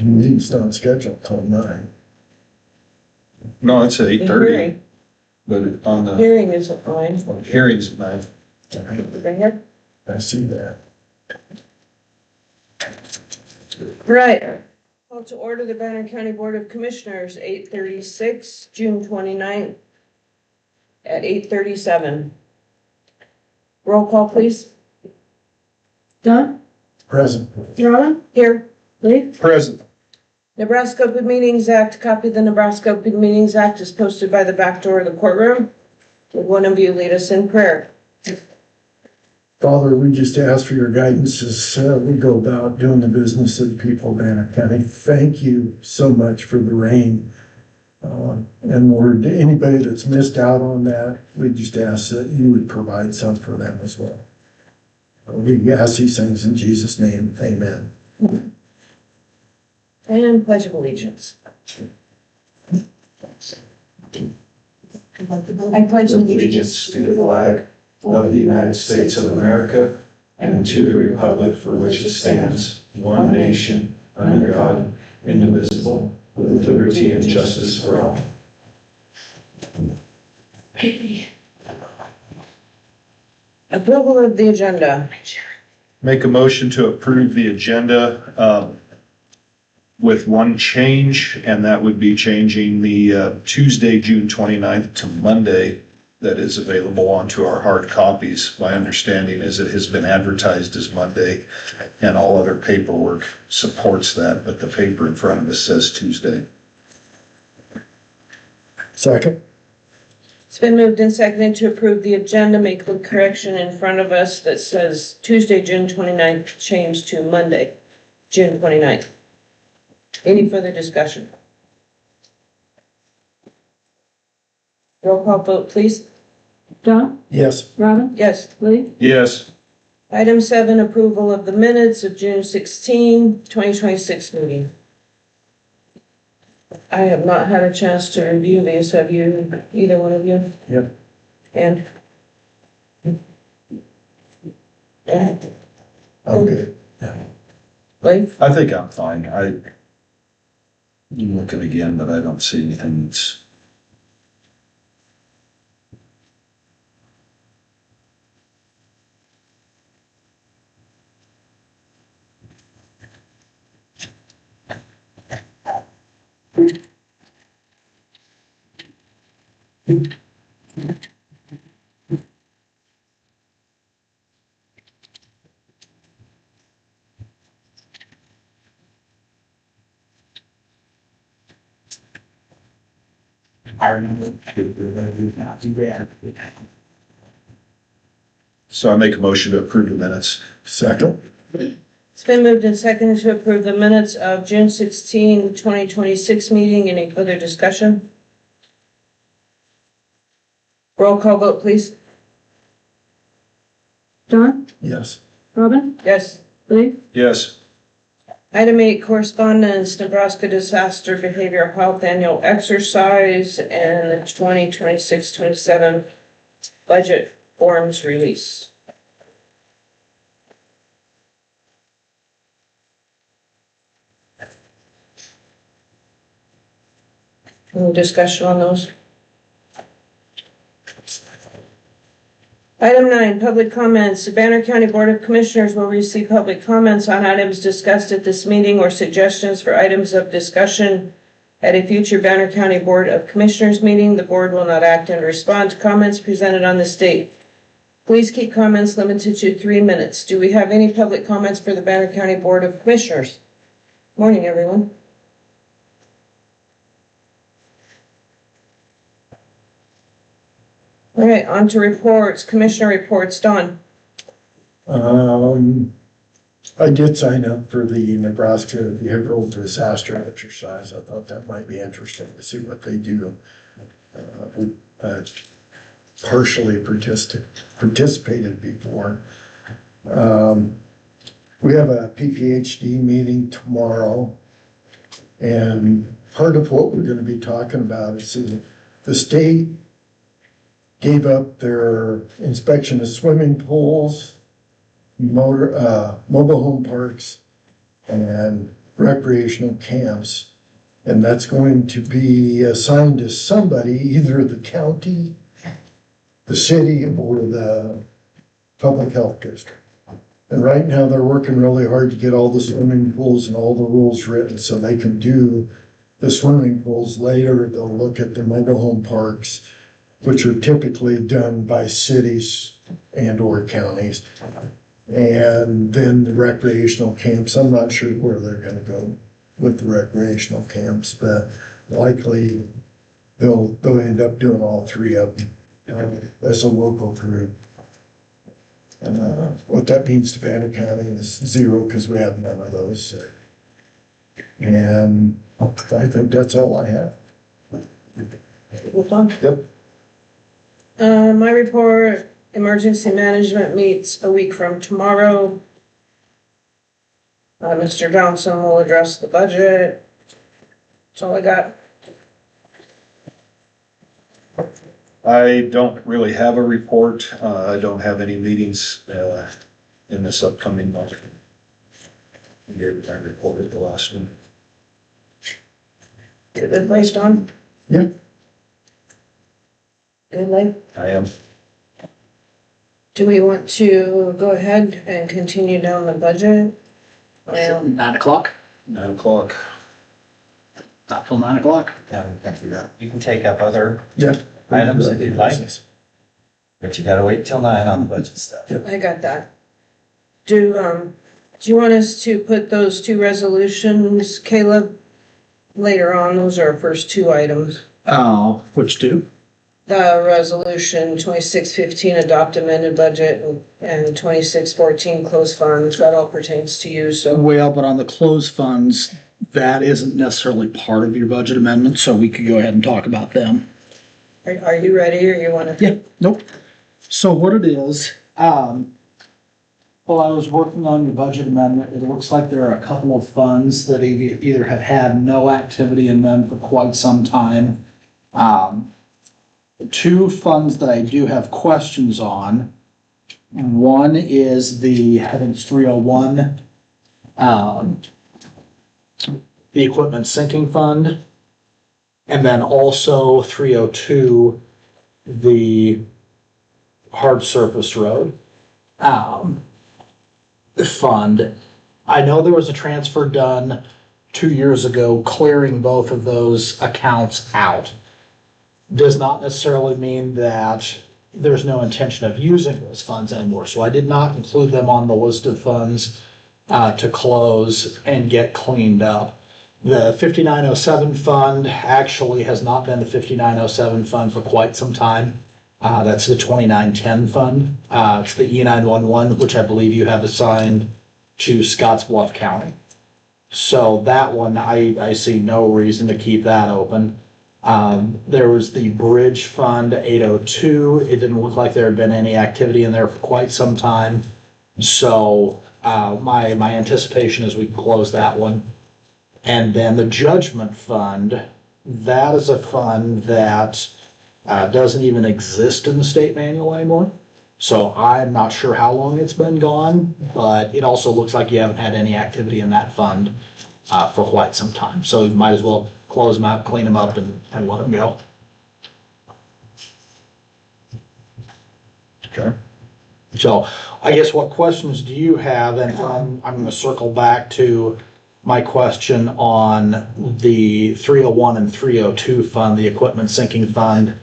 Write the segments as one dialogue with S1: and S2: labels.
S1: Meeting's not scheduled till 9.
S2: No, it's at
S3: The
S2: 8:30,
S3: hearing,
S2: but on the
S3: hearing isn't mine.
S2: hearings at 9.
S3: Right here.
S1: I see that.
S3: Right. Call to order the Banner County Board of Commissioners, 8:36, June 29th at 8:37. Roll call, please.
S4: Don,
S1: Present.
S4: Ronna,
S3: Here.
S4: Lee,
S2: Present.
S3: Nebraska Open Meetings Act. Copy of the Nebraska Open Meetings Act is posted by the back door of the courtroom. Would one of you lead us in prayer?
S1: Father, we just ask for your guidance as we go about doing the business of the people of Banner County. Thank you so much for the rain. And Lord, anybody that's missed out on that, we just ask that you would provide some for them as well. We ask these things in Jesus' name. Amen.
S3: And pledge of allegiance. I pledge
S5: allegiance to the flag of the United States of America and to the republic for which it stands, one nation, under God, indivisible, with liberty and justice for all.
S3: Approval of the agenda.
S2: Make a motion to approve the agenda with one change, and that would be changing the Tuesday, June 29th to Monday that is available onto our hard copies. My understanding is it has been advertised as Monday, and all other paperwork supports that, but the paper in front of us says Tuesday.
S1: Second.
S3: It's been moved and seconded to approve the agenda. Make the correction in front of us that says Tuesday, June 29th, changed to Monday, June 29th. Any further discussion? Roll call vote, please.
S4: Don,
S1: Yes.
S4: Ronna,
S3: Yes.
S4: Lee,
S2: Yes.
S3: Item 7, approval of the minutes of June 16, 2026 meeting. I have not had a chance to review these. Have you, either one of you?
S1: Yep.
S3: And? And?
S1: Okay.
S3: Lee?
S2: I think I'm fine. I'm looking again, but I don't see anything that's. So I make a motion to approve the minutes.
S1: Second.
S3: It's been moved and seconded to approve the minutes of June 16, 2026 meeting. Any further discussion? Roll call vote, please.
S4: Don,
S1: Yes.
S4: Robin,
S3: Yes.
S4: Lee,
S2: Yes.
S3: Item 8, correspondence, Nebraska Disaster Behavioral Health Annual Exercise and the 2026-27 budget forms release. Any discussion on those? Item 9, public comments. The Banner County Board of Commissioners will receive public comments on items discussed at this meeting or suggestions for items of discussion at a future Banner County Board of Commissioners meeting. The board will not act and respond to comments presented on this date. Please keep comments limited to 3 minutes. Do we have any public comments for the Banner County Board of Commissioners? Morning, everyone. All right, on to reports. Commissioner reports. Don.
S1: I did sign up for the Nebraska Behavioral Disaster Exercise. I thought that might be interesting to see what they do. Partially participated before. We have a PPHD meeting tomorrow, and part of what we're going to be talking about is the state gave up their inspection of swimming pools, mobile home parks, and recreational camps. And that's going to be assigned to somebody, either the county, the city, or the public health district. And right now, they're working really hard to get all the swimming pools and all the rules written so they can do the swimming pools later. They'll look at the mobile home parks, which are typically done by cities and or counties. And then the recreational camps, I'm not sure where they're gonna go with the recreational camps, but likely they'll end up doing all three of them as a local group. And what that means to Banner County is zero, because we have none of those. And I think that's all I have.
S3: Move on.
S2: Yep.
S3: My report, emergency management meets a week from tomorrow. Mr. Johnson will address the budget. That's all I got.
S2: I don't really have a report. I don't have any meetings in this upcoming month. I reported the last one.
S3: Good advice, Don?
S1: Yeah.
S3: Good night.
S2: I am.
S3: Do we want to go ahead and continue down the budget? Well,
S6: 9 o'clock,
S2: 9 o'clock.
S6: not till 9 o'clock.
S7: You can take up other
S1: Yeah.
S7: items if you'd like, but you gotta wait till 9 on the budget stuff.
S3: I got that. Do you want us to put those two resolutions, Caleb, later on? Those are our first two items.
S6: Oh, which two?
S3: The resolution 2615, adopt amended budget, and 2614, close funds. That all pertains to you, so.
S6: Well, but on the closed funds, that isn't necessarily part of your budget amendment, so we could go ahead and talk about them.
S3: Are you ready, or you want to?
S6: Yeah, nope. So what it is, while I was working on your budget amendment, it looks like there are a couple of funds that either have had no activity in them for quite some time. Two funds that I do have questions on. One is I think it's 301, the equipment sinking fund. And then also 302, the hard surface road fund. I know there was a transfer done 2 years ago clearing both of those accounts out. Does not necessarily mean that there's no intention of using those funds anymore. So I did not include them on the list of funds to close and get cleaned up. The 5907 fund actually has not been the 5907 fund for quite some time. That's the 2910 fund. It's the E911, which I believe you have assigned to Scottsbluff County. So that one, I see no reason to keep that open. There was the bridge fund 802. It didn't look like there had been any activity in there for quite some time. So my anticipation is we close that one. And then the judgment fund, that is a fund that doesn't even exist in the state manual anymore. So I'm not sure how long it's been gone, but it also looks like you haven't had any activity in that fund for quite some time. So you might as well close them out, clean them up, and let them go.
S2: Okay.
S6: So I guess what questions do you have? And I'm going to circle back to my question on the 301 and 302 fund, the equipment sinking fund,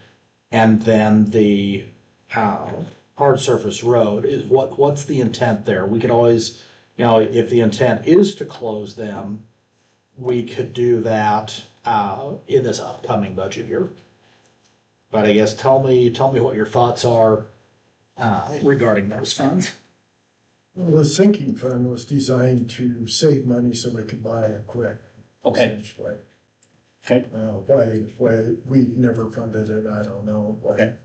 S6: and then the hard surface road. Is what's the intent there? We could always, if the intent is to close them, we could do that in this upcoming budget year. But I guess tell me what your thoughts are regarding those funds.
S1: Well, the sinking fund was designed to save money so we could buy it quick.
S6: Okay.
S1: Essentially.
S6: Okay.
S1: Why we never funded it, I don't know.
S6: Okay.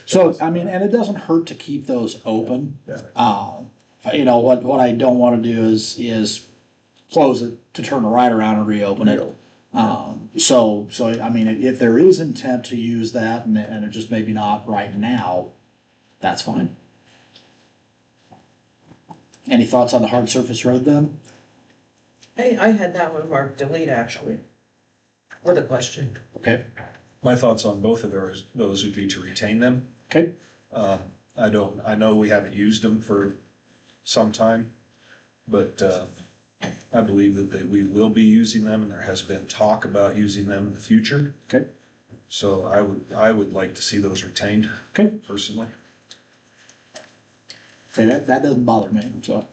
S6: So, I mean, and it doesn't hurt to keep those open.
S1: Yeah.
S6: What I don't want to do is close it to turn it right around and reopen it. So I mean, if there is intent to use that and it just maybe not right now, that's fine. Any thoughts on the hard surface road then?
S3: I had that one marked delete actually. With a question.
S6: Okay,
S2: My thoughts on both of those would be to retain them.
S6: okay,
S2: I know we haven't used them for some time, but, I believe that we will be using them and there has been talk about using them in the future.
S6: okay,
S2: So I would like to see those retained
S6: okay.
S2: personally.
S6: Say that doesn't bother me, so,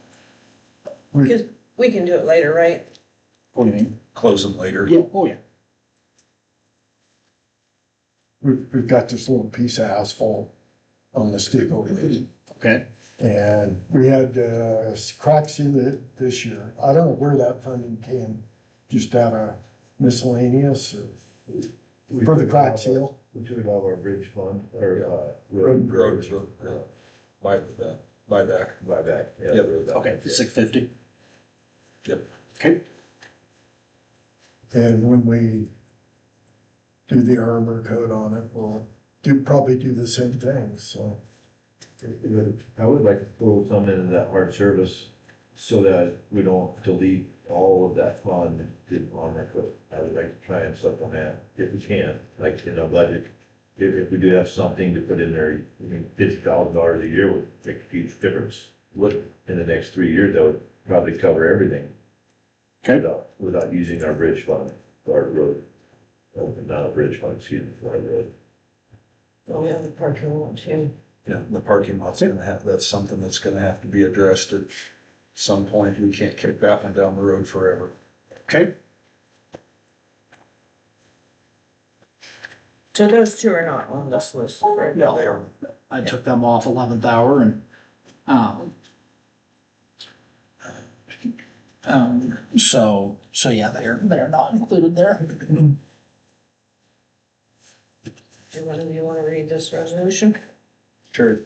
S3: Because we can do it later, right?
S6: what do you mean?
S2: Close them later.
S6: Yeah, oh yeah.
S1: We've got this little piece of asphalt on the stick over there.
S6: Okay.
S1: And we had cracks in it this year. I don't know where that funding came, just out of miscellaneous or for the crack seal.
S5: We took it out of our bridge fund, or,
S2: Road, buyback.
S5: buyback. Yeah,
S2: Yep.
S5: road
S6: Okay,
S5: buyback, yeah.
S6: 650.
S2: Yep.
S6: Okay.
S1: And when we do the armor coat on it, we'll probably do the same thing, so.
S5: I would like to throw some into that hard service so that we don't delete all of that fund on our code. I would like to try and supplement if we can, like in our budget. If we do have something to put in there, I mean, $50,000 a year would make a huge difference. Look, in the next 3 years, that would probably cover everything.
S6: Okay.
S5: Without using our bridge fund, our road, not a bridge fund, excuse me, for our road.
S3: Oh, yeah, the parking lot too.
S2: Yeah, the parking lot's that's something that's gonna have to be addressed at some point. We can't kick that one down the road forever.
S6: Okay.
S3: So those two are not on this list, right?
S6: No, they are. I took them off 11th hour and, so yeah, they're not included there.
S3: Do one of you want to read this resolution?
S2: Sure.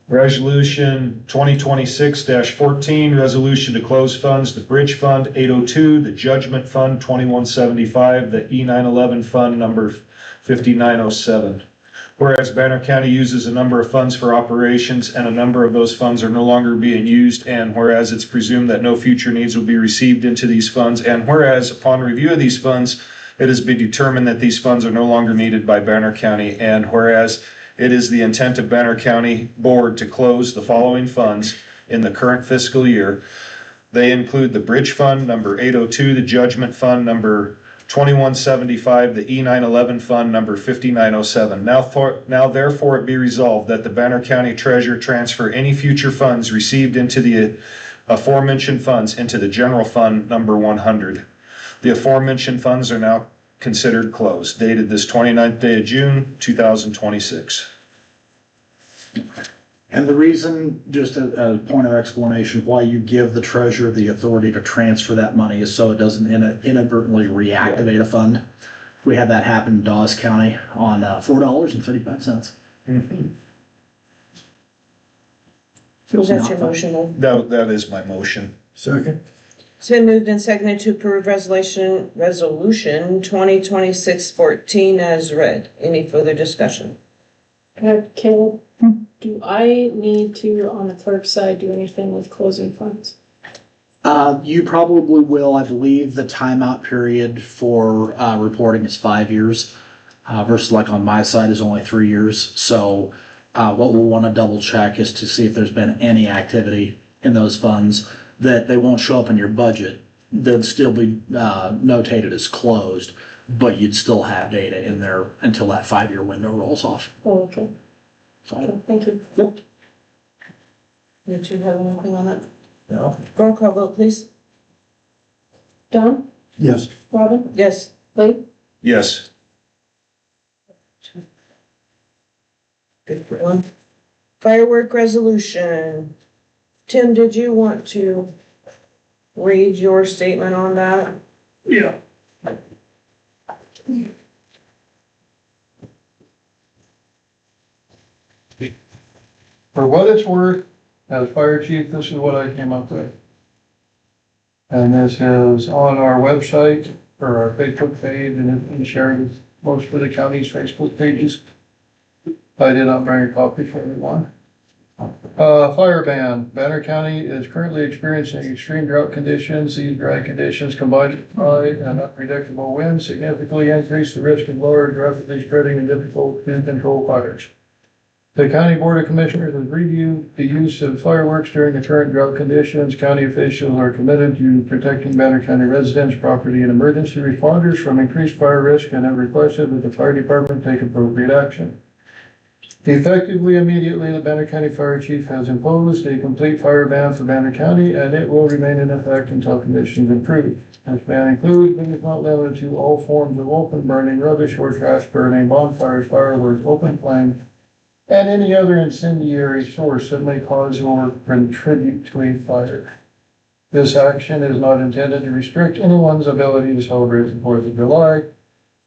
S2: Resolution 2026-14, resolution to close funds, the Bridge Fund 802, the Judgment Fund 2175, the E911 Fund number 5907. Whereas Banner County uses a number of funds for operations and a number of those funds are no longer being used, and whereas it's presumed that no future needs will be received into these funds, and whereas upon review of these funds, it has been determined that these funds are no longer needed by Banner County, and whereas it is the intent of Banner County Board to close the following funds in the current fiscal year. They include the Bridge Fund number 802, the Judgment Fund number 2175, the E911 Fund number 5907. Now therefore it be resolved that the Banner County Treasurer transfer any future funds received into the aforementioned funds into the General Fund number 100. The aforementioned funds are now considered closed, dated this 29th day of June, 2026.
S6: And the reason, just a point of explanation, why you give the treasurer the authority to transfer that money is so it doesn't inadvertently reactivate a fund. We had that happen in Dawes County on $4.35.
S3: Is that your motion then?
S2: That is my motion.
S1: Second?
S3: It's been moved and seconded to approve resolution 2026-14 as read. Any further discussion?
S4: Caleb, do I need to, on the clerk's side, do anything with closing funds?
S6: You probably will. I believe the timeout period for reporting is 5 years versus like on my side is only 3 years. So what we'll want to double check is to see if there's been any activity in those funds that they won't show up in your budget. They'll still be notated as closed, but you'd still have data in there until that 5-year window rolls off.
S4: Oh, okay.
S6: So,
S4: Okay, thank you.
S6: yep.
S3: You two have anything on that?
S1: No.
S3: Roll call vote, please.
S4: Don,
S1: Yes.
S4: Robin,
S3: Yes.
S4: Lee,
S2: Yes.
S3: Good for one. Firework resolution. Tim, did you want to read your statement on that?
S8: Yeah. For what it's worth, as fire chief, this is what I came up with. And this is on our website, or our Facebook page, and shared with most of the county's Facebook pages. I did not bring a copy for everyone. Fire ban. Banner County is currently experiencing extreme drought conditions. These dry conditions combined with high and unpredictable winds significantly increase the risk of large, rapidly spreading and difficult to control fires. The County Board of Commissioners has reviewed the use of fireworks during the current drought conditions. County officials are committed to protecting Banner County residents, property, and emergency responders from increased fire risk and have requested that the fire department take appropriate action. Effectively, immediately, the Banner County Fire Chief has imposed a complete fire ban for Banner County, and it will remain in effect until conditions improve. This ban includes, but is not limited to, all forms of open burning, rubbish or trash burning, bonfires, fireworks, open flames, and any other incendiary source that may cause or contribute to a fire. This action is not intended to restrict anyone's ability to celebrate the 4th of July,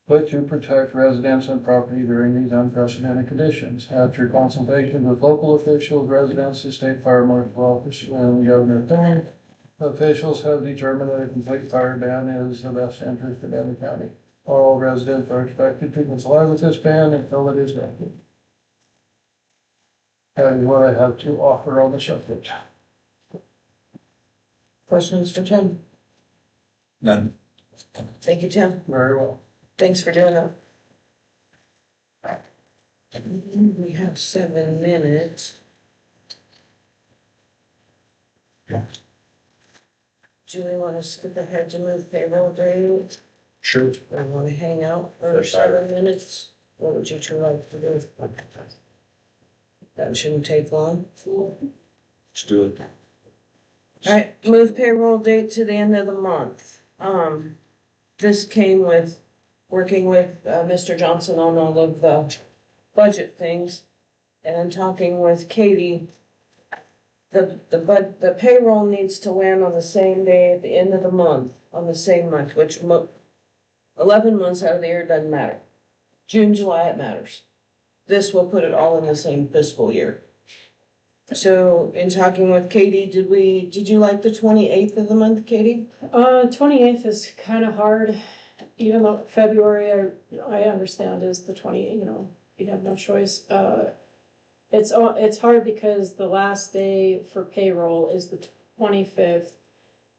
S8: but to protect residents and property during these unprecedented conditions. After consultation with local officials, residents, the state fire marshal office, and the governor of town, officials have determined that a complete fire ban is the best interest of Banner County. All residents are expected to comply with this ban until it is lifted. That is what I have to offer on the subject.
S3: Questions for Tim?
S2: None.
S3: Thank you, Tim.
S8: Very well.
S3: Thanks for doing that. We have 7 minutes. Do we want to skip ahead to move payroll day?
S2: Sure.
S3: Or want to hang out for 7 minutes? What would you two like to do? That shouldn't take long.
S2: Let's do it.
S3: All right, move payroll date to the end of the month. This came with working with Mr. Johnson on all of the budget things and talking with Katie. The payroll needs to land on the same day at the end of the month, on the same month, which 11 months out of the year doesn't matter. June, July, it matters. This will put it all in the same fiscal year. So in talking with Katie, did you like the 28th of the month, Katie?
S4: 28th is kind of hard, even though February, I understand is the 20th, you'd have no choice. It's hard because the last day for payroll is the 25th.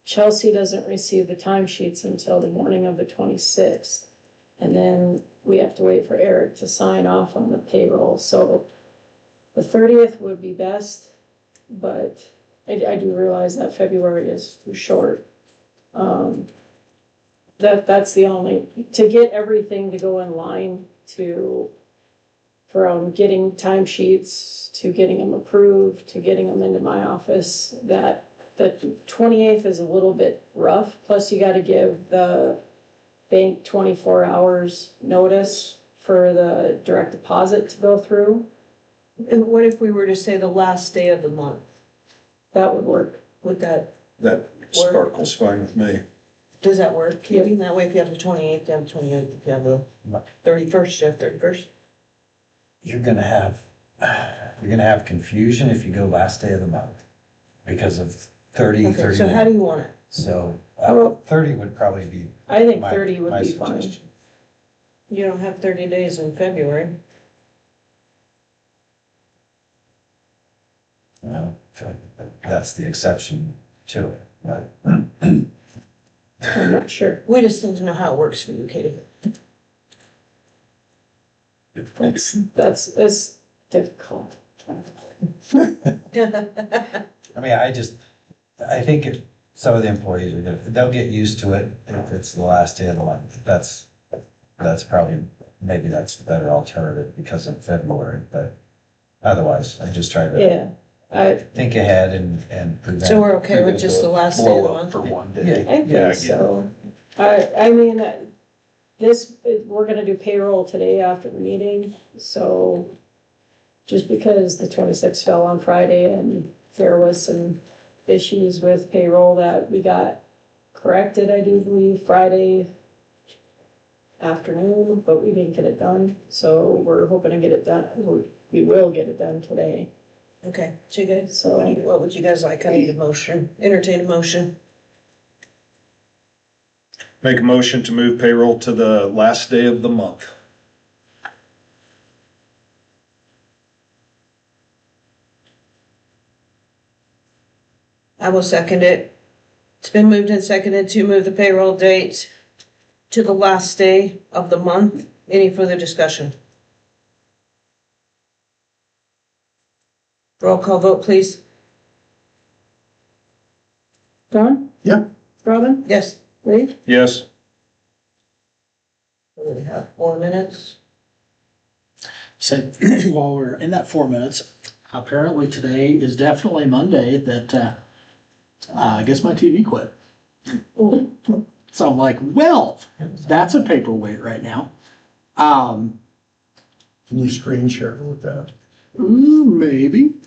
S4: Chelsea doesn't receive the timesheets until the morning of the 26th. And then we have to wait for Eric to sign off on the payroll. So the 30th would be best, but I do realize that February is too short. That's the only, to get everything to go in line from getting timesheets to getting them approved, to getting them into my office, that the 28th is a little bit rough. Plus you got to give the bank 24 hours notice for the direct deposit to go through.
S3: And what if we were to say the last day of the month?
S4: That would work.
S3: Would that,
S2: That sparkles fine with me.
S3: does that work, Katie? That way if you have the 28th, you have the 28th, if you have the 31st, you have 31st.
S7: You're gonna have confusion if you go last day of the month because of 30,
S3: Okay,
S7: 31.
S3: so how do you want it?
S7: So,
S3: Well-
S7: 30 would probably be
S4: I think
S7: my
S4: 30 would
S7: my
S4: be fine.
S7: suggestion.
S3: You don't have 30 days in February.
S7: Well, that's the exception to it. But
S4: I'm not sure.
S3: We just need to know how it works for you, Katie.
S4: That's difficult.
S7: I mean, I think if some of the employees are they'll get used to it if it's the last day of the month. That's probably, maybe that's the better alternative because of February, but otherwise, I just try to
S4: Yeah, I
S7: think ahead and prevent.
S3: So we're okay with just the last day of the
S2: Blow up
S3: month?
S2: for one day.
S4: think
S2: Yeah,
S4: so. I mean, we're gonna do payroll today after the meeting, so just because the 26th fell on Friday and there was some issues with payroll that we got corrected, I do believe, Friday afternoon, but we didn't get it done, so we're hoping to get it done. We will get it done today.
S3: Okay, so you guys,
S4: So-
S3: what would you guys like? I need a motion, entertain a motion.
S2: Make a motion to move payroll to the last day of the month.
S3: I will second it. It's been moved and seconded to move the payroll date to the last day of the month. Any further discussion? Roll call vote, please.
S4: Don?
S1: Yeah.
S4: Robin?
S3: Yes.
S4: Lee?
S2: Yes.
S3: We have 4 minutes.
S6: So while we're in that 4 minutes, apparently today is definitely Monday that I guess my TV quit. So I'm like, well, that's a paperweight right now.
S1: Can you screen share with that?
S6: Maybe.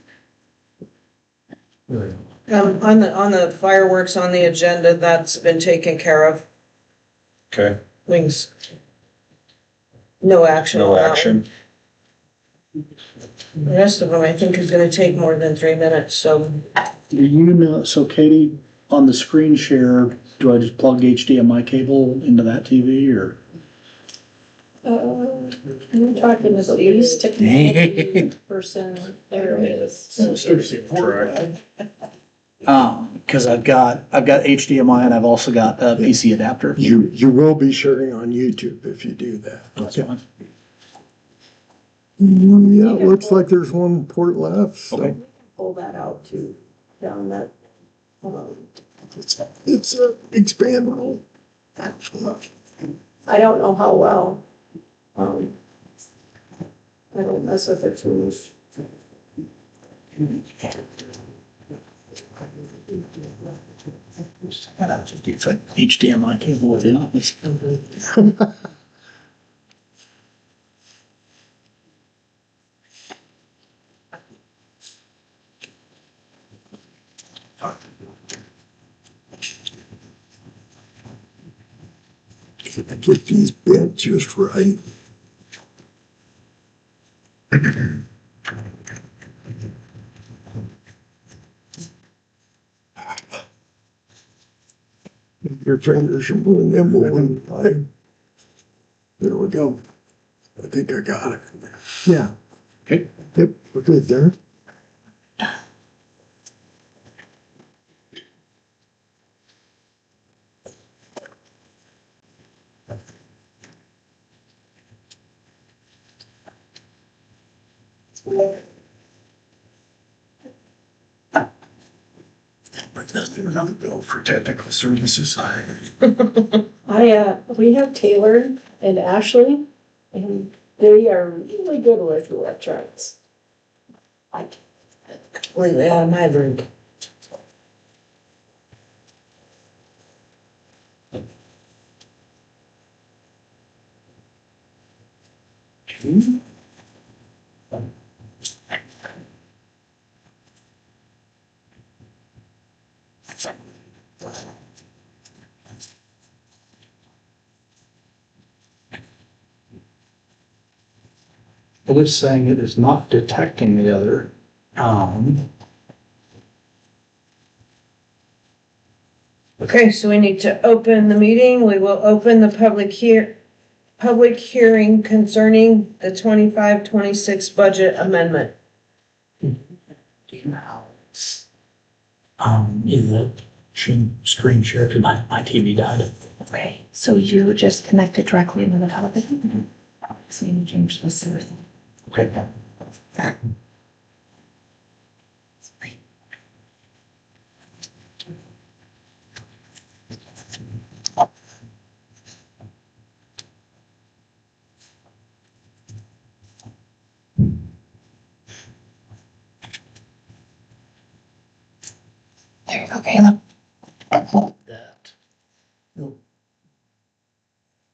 S3: On the fireworks on the agenda, that's been taken care of.
S2: Okay,
S3: Wings. No action.
S2: no
S3: on that
S2: action.
S3: one. The rest of them, I think, is gonna take more than 3 minutes, so.
S6: Do you know, so Katie, on the screen share, do I just plug HDMI cable into that TV or?
S4: I'm talking to the least technology person there is.
S2: Correct.
S6: Cause I've got HDMI and I've also got a PC adapter.
S1: You will be sharing on YouTube if you do that.
S6: That's fine.
S1: Yeah, it looks like there's one port left, so.
S2: Okay.
S4: Pull that out too, down that,
S1: It's expandable.
S4: I don't know how well. I don't mess with it too much.
S6: It's like HDMI cable within it.
S1: Get these bent just right. Your fingers are more nimble than mine. There we go. I think I got it. Yeah.
S6: Okay.
S1: Yep, we're good there. But that's another bill for technical services.
S4: We have Taylor and Ashley, and they are really good with electronics.
S3: Completely out of my league.
S6: It is saying it is not detecting the other.
S3: Okay, so we need to open the meeting. We will open the public hearing concerning the 25-26 budget amendment.
S6: Is it screen share to my TV died?
S9: Okay, so you just connect it directly into the television? So you change the source.
S6: Okay.
S9: There you go, Caleb.
S6: That.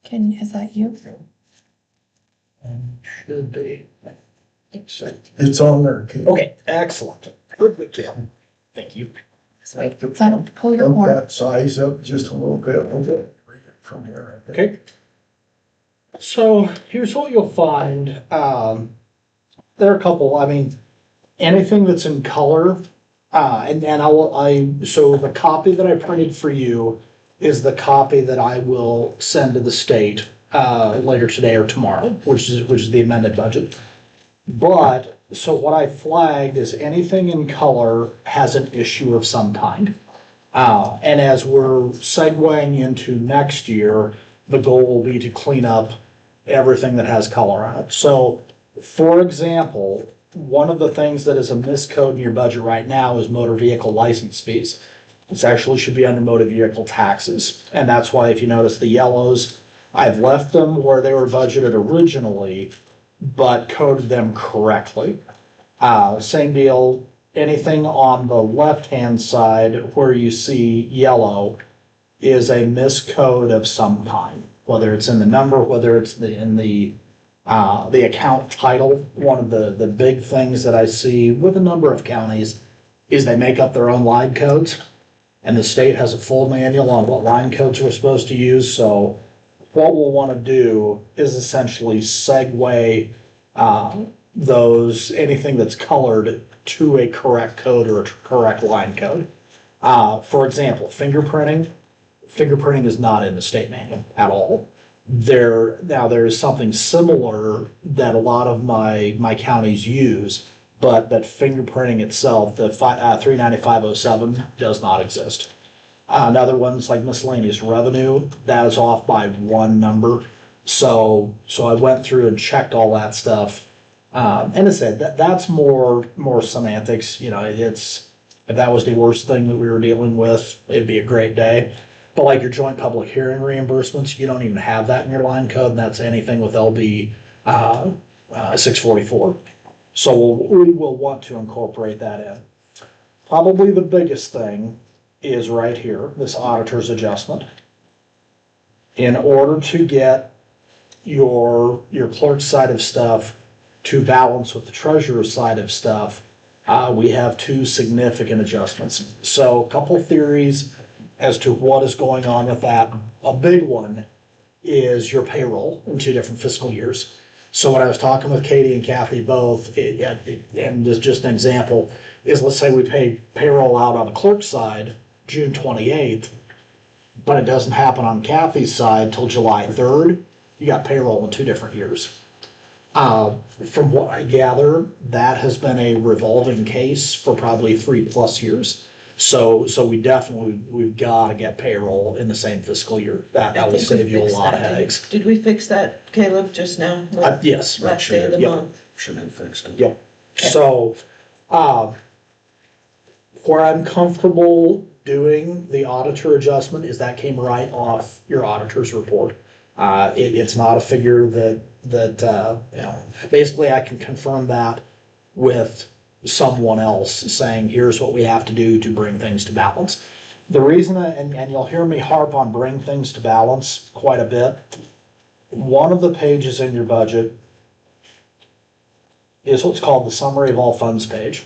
S9: Is that you?
S6: Should be.
S1: It's on there, Kate.
S6: Okay, excellent. Perfect. Thank you.
S9: So wait, so I don't pull your
S1: Bump
S9: cord.
S1: that size up just a little bit. We'll get from here. I think.
S6: Okay. So here's what you'll find. There are a couple, anything that's in color, so the copy that I printed for you is the copy that I will send to the state, later today or tomorrow, which is the amended budget. But So what I flagged is anything in color has an issue of some kind. And as we're segueing into next year, the goal will be to clean up everything that has color on it. So, for example, one of the things that is a miscode in your budget right now is motor vehicle license fees. This actually should be under motor vehicle taxes. And that's why if you notice the yellows, I've left them where they were budgeted originally, but coded them correctly. Same deal, anything on the left-hand side where you see yellow is a miscode of some kind, whether it's in the number, whether it's in the account title. One of the big things that I see with a number of counties is they make up their own line codes, and the state has a full manual on what line codes we're supposed to use. So what we'll want to do is essentially segue anything that's colored to a correct code or a correct line code. For example, fingerprinting is not in the state manual at all. There is something similar that a lot of my counties use, but that fingerprinting itself, the 39507, does not exist. Another one's like miscellaneous revenue, that is off by one number. So I went through and checked all that stuff. And I said that's more semantics. You know, if that was the worst thing that we were dealing with, it'd be a great day. But like your joint public hearing reimbursements, you don't even have that in your line code, and that's anything with LB 644. So we will want to incorporate that in. Probably the biggest thing is right here, this auditor's adjustment. In order to get your clerk's side of stuff to balance with the treasurer's side of stuff, we have two significant adjustments. So a couple theories as to what is going on with that. A big one is your payroll in 2 different fiscal years. So when I was talking with Katie and Kathy both, and just an example, is let's say we pay payroll out on the clerk's side June 28th, but it doesn't happen on Kathy's side till July 3rd, you got payroll in 2 different years. From what I gather, that has been a revolving case for probably 3+ years. So we've got to get payroll in the same fiscal year. That will save you a lot of headaches.
S3: Did we fix that, Caleb, just now?
S6: Yes.
S3: Last day of the month.
S2: Should have fixed it.
S6: Yep. So, where I'm comfortable doing the auditor adjustment is that came right off your auditor's report. It's not a figure that basically I can confirm that with someone else saying, here's what we have to do to bring things to balance. The reason, and you'll hear me harp on bring things to balance quite a bit, one of the pages in your budget is what's called the summary of all funds page.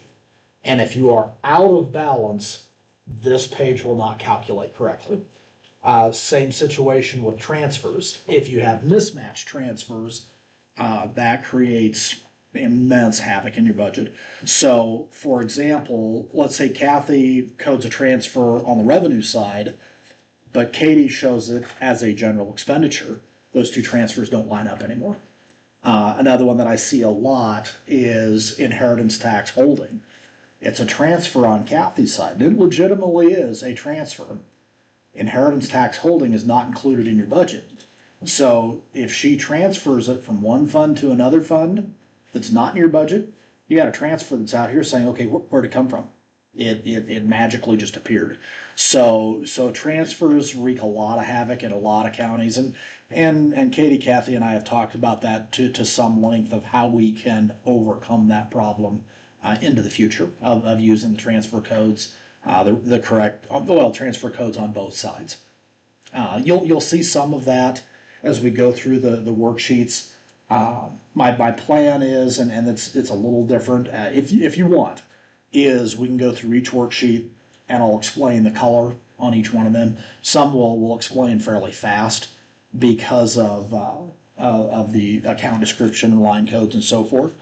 S6: And if you are out of balance, this page will not calculate correctly. Same situation with transfers. If you have mismatched transfers, that creates immense havoc in your budget. So, for example, let's say Kathy codes a transfer on the revenue side, but Katie shows it as a general expenditure. Those 2 transfers don't line up anymore. Another one that I see a lot is inheritance tax holding. It's a transfer on Kathy's side. It legitimately is a transfer. Inheritance tax holding is not included in your budget. So if she transfers it from one fund to another fund that's not in your budget, you got a transfer that's out here saying, okay, where'd it come from? It magically just appeared. So transfers wreak a lot of havoc in a lot of counties, and Katie, Kathy, and I have talked about that to some length of how we can overcome that problem into the future of using the transfer codes, the correct transfer codes on both sides. You'll see some of that as we go through the worksheets. My plan is, and it's a little different, if you want, is we can go through each worksheet and I'll explain the color on each one of them. Some will explain fairly fast because of the account description and line codes and so forth.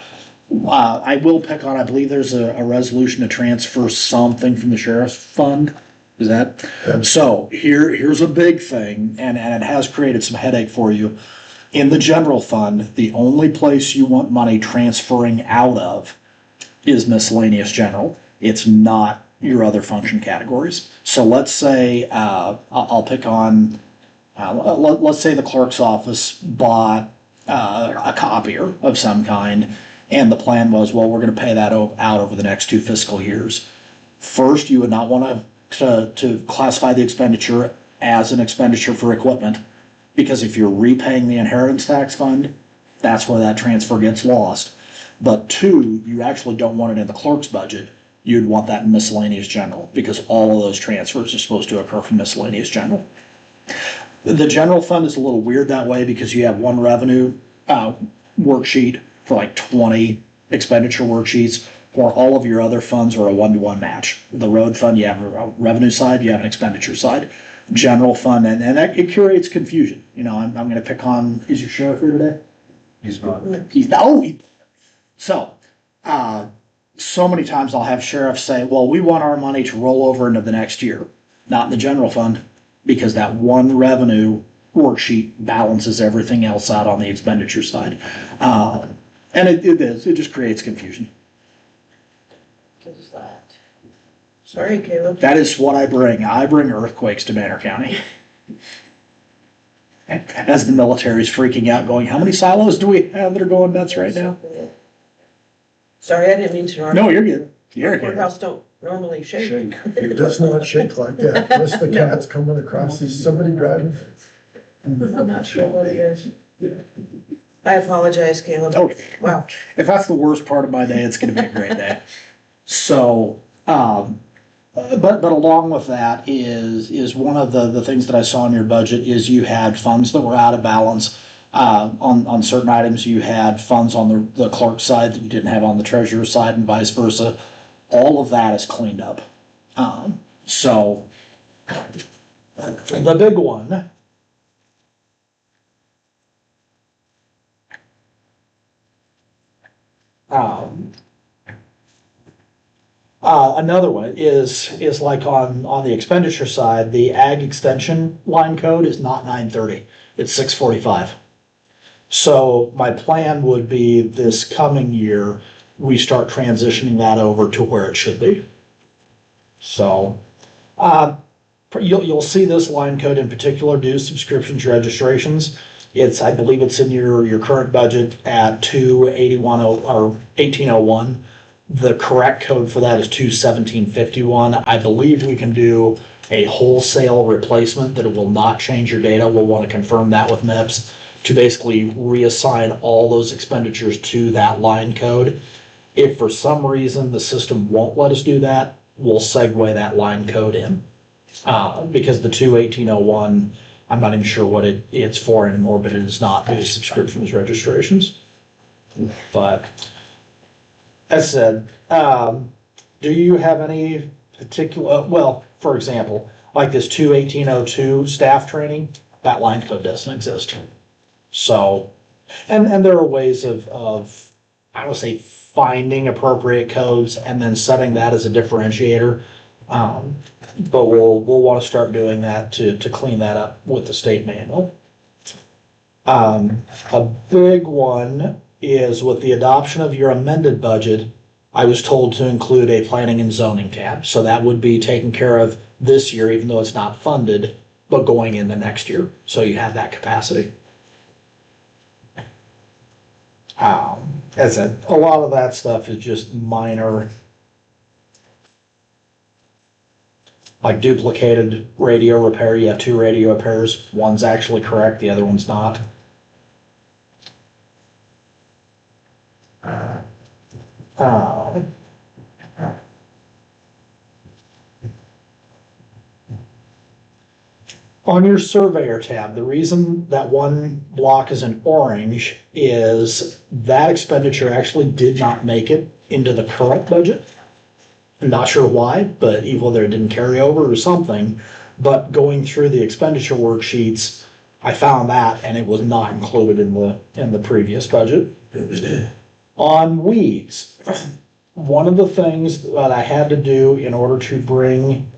S6: I will pick on, I believe there's a resolution to transfer something from the sheriff's fund. Is that? So here's a big thing, and it has created some headache for you. In the general fund, the only place you want money transferring out of is miscellaneous general. It's not your other function categories. So let's say, I'll pick on, let's say the clerk's office bought a copier of some kind, and the plan was, well, we're going to pay that out over the next 2 fiscal years. First, you would not want to classify the expenditure as an expenditure for equipment, because if you're repaying the inheritance tax fund, that's where that transfer gets lost. But 2, you actually don't want it in the clerk's budget. You'd want that in miscellaneous general, because all of those transfers are supposed to occur from miscellaneous general. The general fund is a little weird that way, because you have one revenue worksheet for like 20 expenditure worksheets, or all of your other funds are a 1-to-1 match. The road fund, you have a revenue side, you have an expenditure side. General fund, and that, it creates confusion. You know, I'm going to pick on, is your sheriff here today?
S7: He's not.
S6: So many times I'll have sheriffs say, well, we want our money to roll over into the next year, not in the general fund, because that one revenue worksheet balances everything else out on the expenditure side. And it just creates confusion.
S3: Sorry, Caleb.
S6: That is what I bring. I bring earthquakes to Banner County. As the military's freaking out, going, how many silos do we have that are going nuts right now?
S3: Sorry, I didn't mean to interrupt.
S6: No, you're good. You're good.
S3: Courthouse don't normally shake.
S1: It does not shake like that, unless the cat's coming across, is somebody driving?
S3: I'm not sure what it is. I apologize, Caleb.
S6: Okay.
S3: Wow.
S6: If that's the worst part of my day, it's going to be a great day. So, but along with that is one of the things that I saw in your budget is you had funds that were out of balance. On certain items, you had funds on the clerk side that you didn't have on the treasurer side, and vice versa. All of that is cleaned up. So the big one, another one is like on the expenditure side, the ag extension line code is not 930, it's 645. So my plan would be this coming year, we start transitioning that over to where it should be. So, you'll see this line code in particular, dues, subscriptions, registrations. I believe it's in your current budget at 281 or 1801. The correct code for that is 21751. I believe we can do a wholesale replacement that it will not change your data. We'll want to confirm that with MIPS to basically reassign all those expenditures to that line code. If for some reason the system won't let us do that, we'll segue that line code in. Because the 21801, I'm not even sure what it's for anymore, but it is not dues, subscriptions, registrations. But as said, do you have any particular, well, for example, like this 21802 staff training, that line code doesn't exist. So, and there are ways of I would say finding appropriate codes and then setting that as a differentiator. But we'll want to start doing that to clean that up with the state manual. A big one is with the adoption of your amended budget, I was told to include a planning and zoning tab. So that would be taken care of this year, even though it's not funded, but going into next year. So you have that capacity. As a lot of that stuff is just minor, like duplicated radio repair. You have 2 radio repairs. One's actually correct, the other one's not. On your surveyor tab, the reason that one block is in orange is that expenditure actually did not make it into the current budget. I'm not sure why, but either it didn't carry over or something. But going through the expenditure worksheets, I found that, and it was not included in the previous budget. On weeds, one of the things that I had to do in order to bring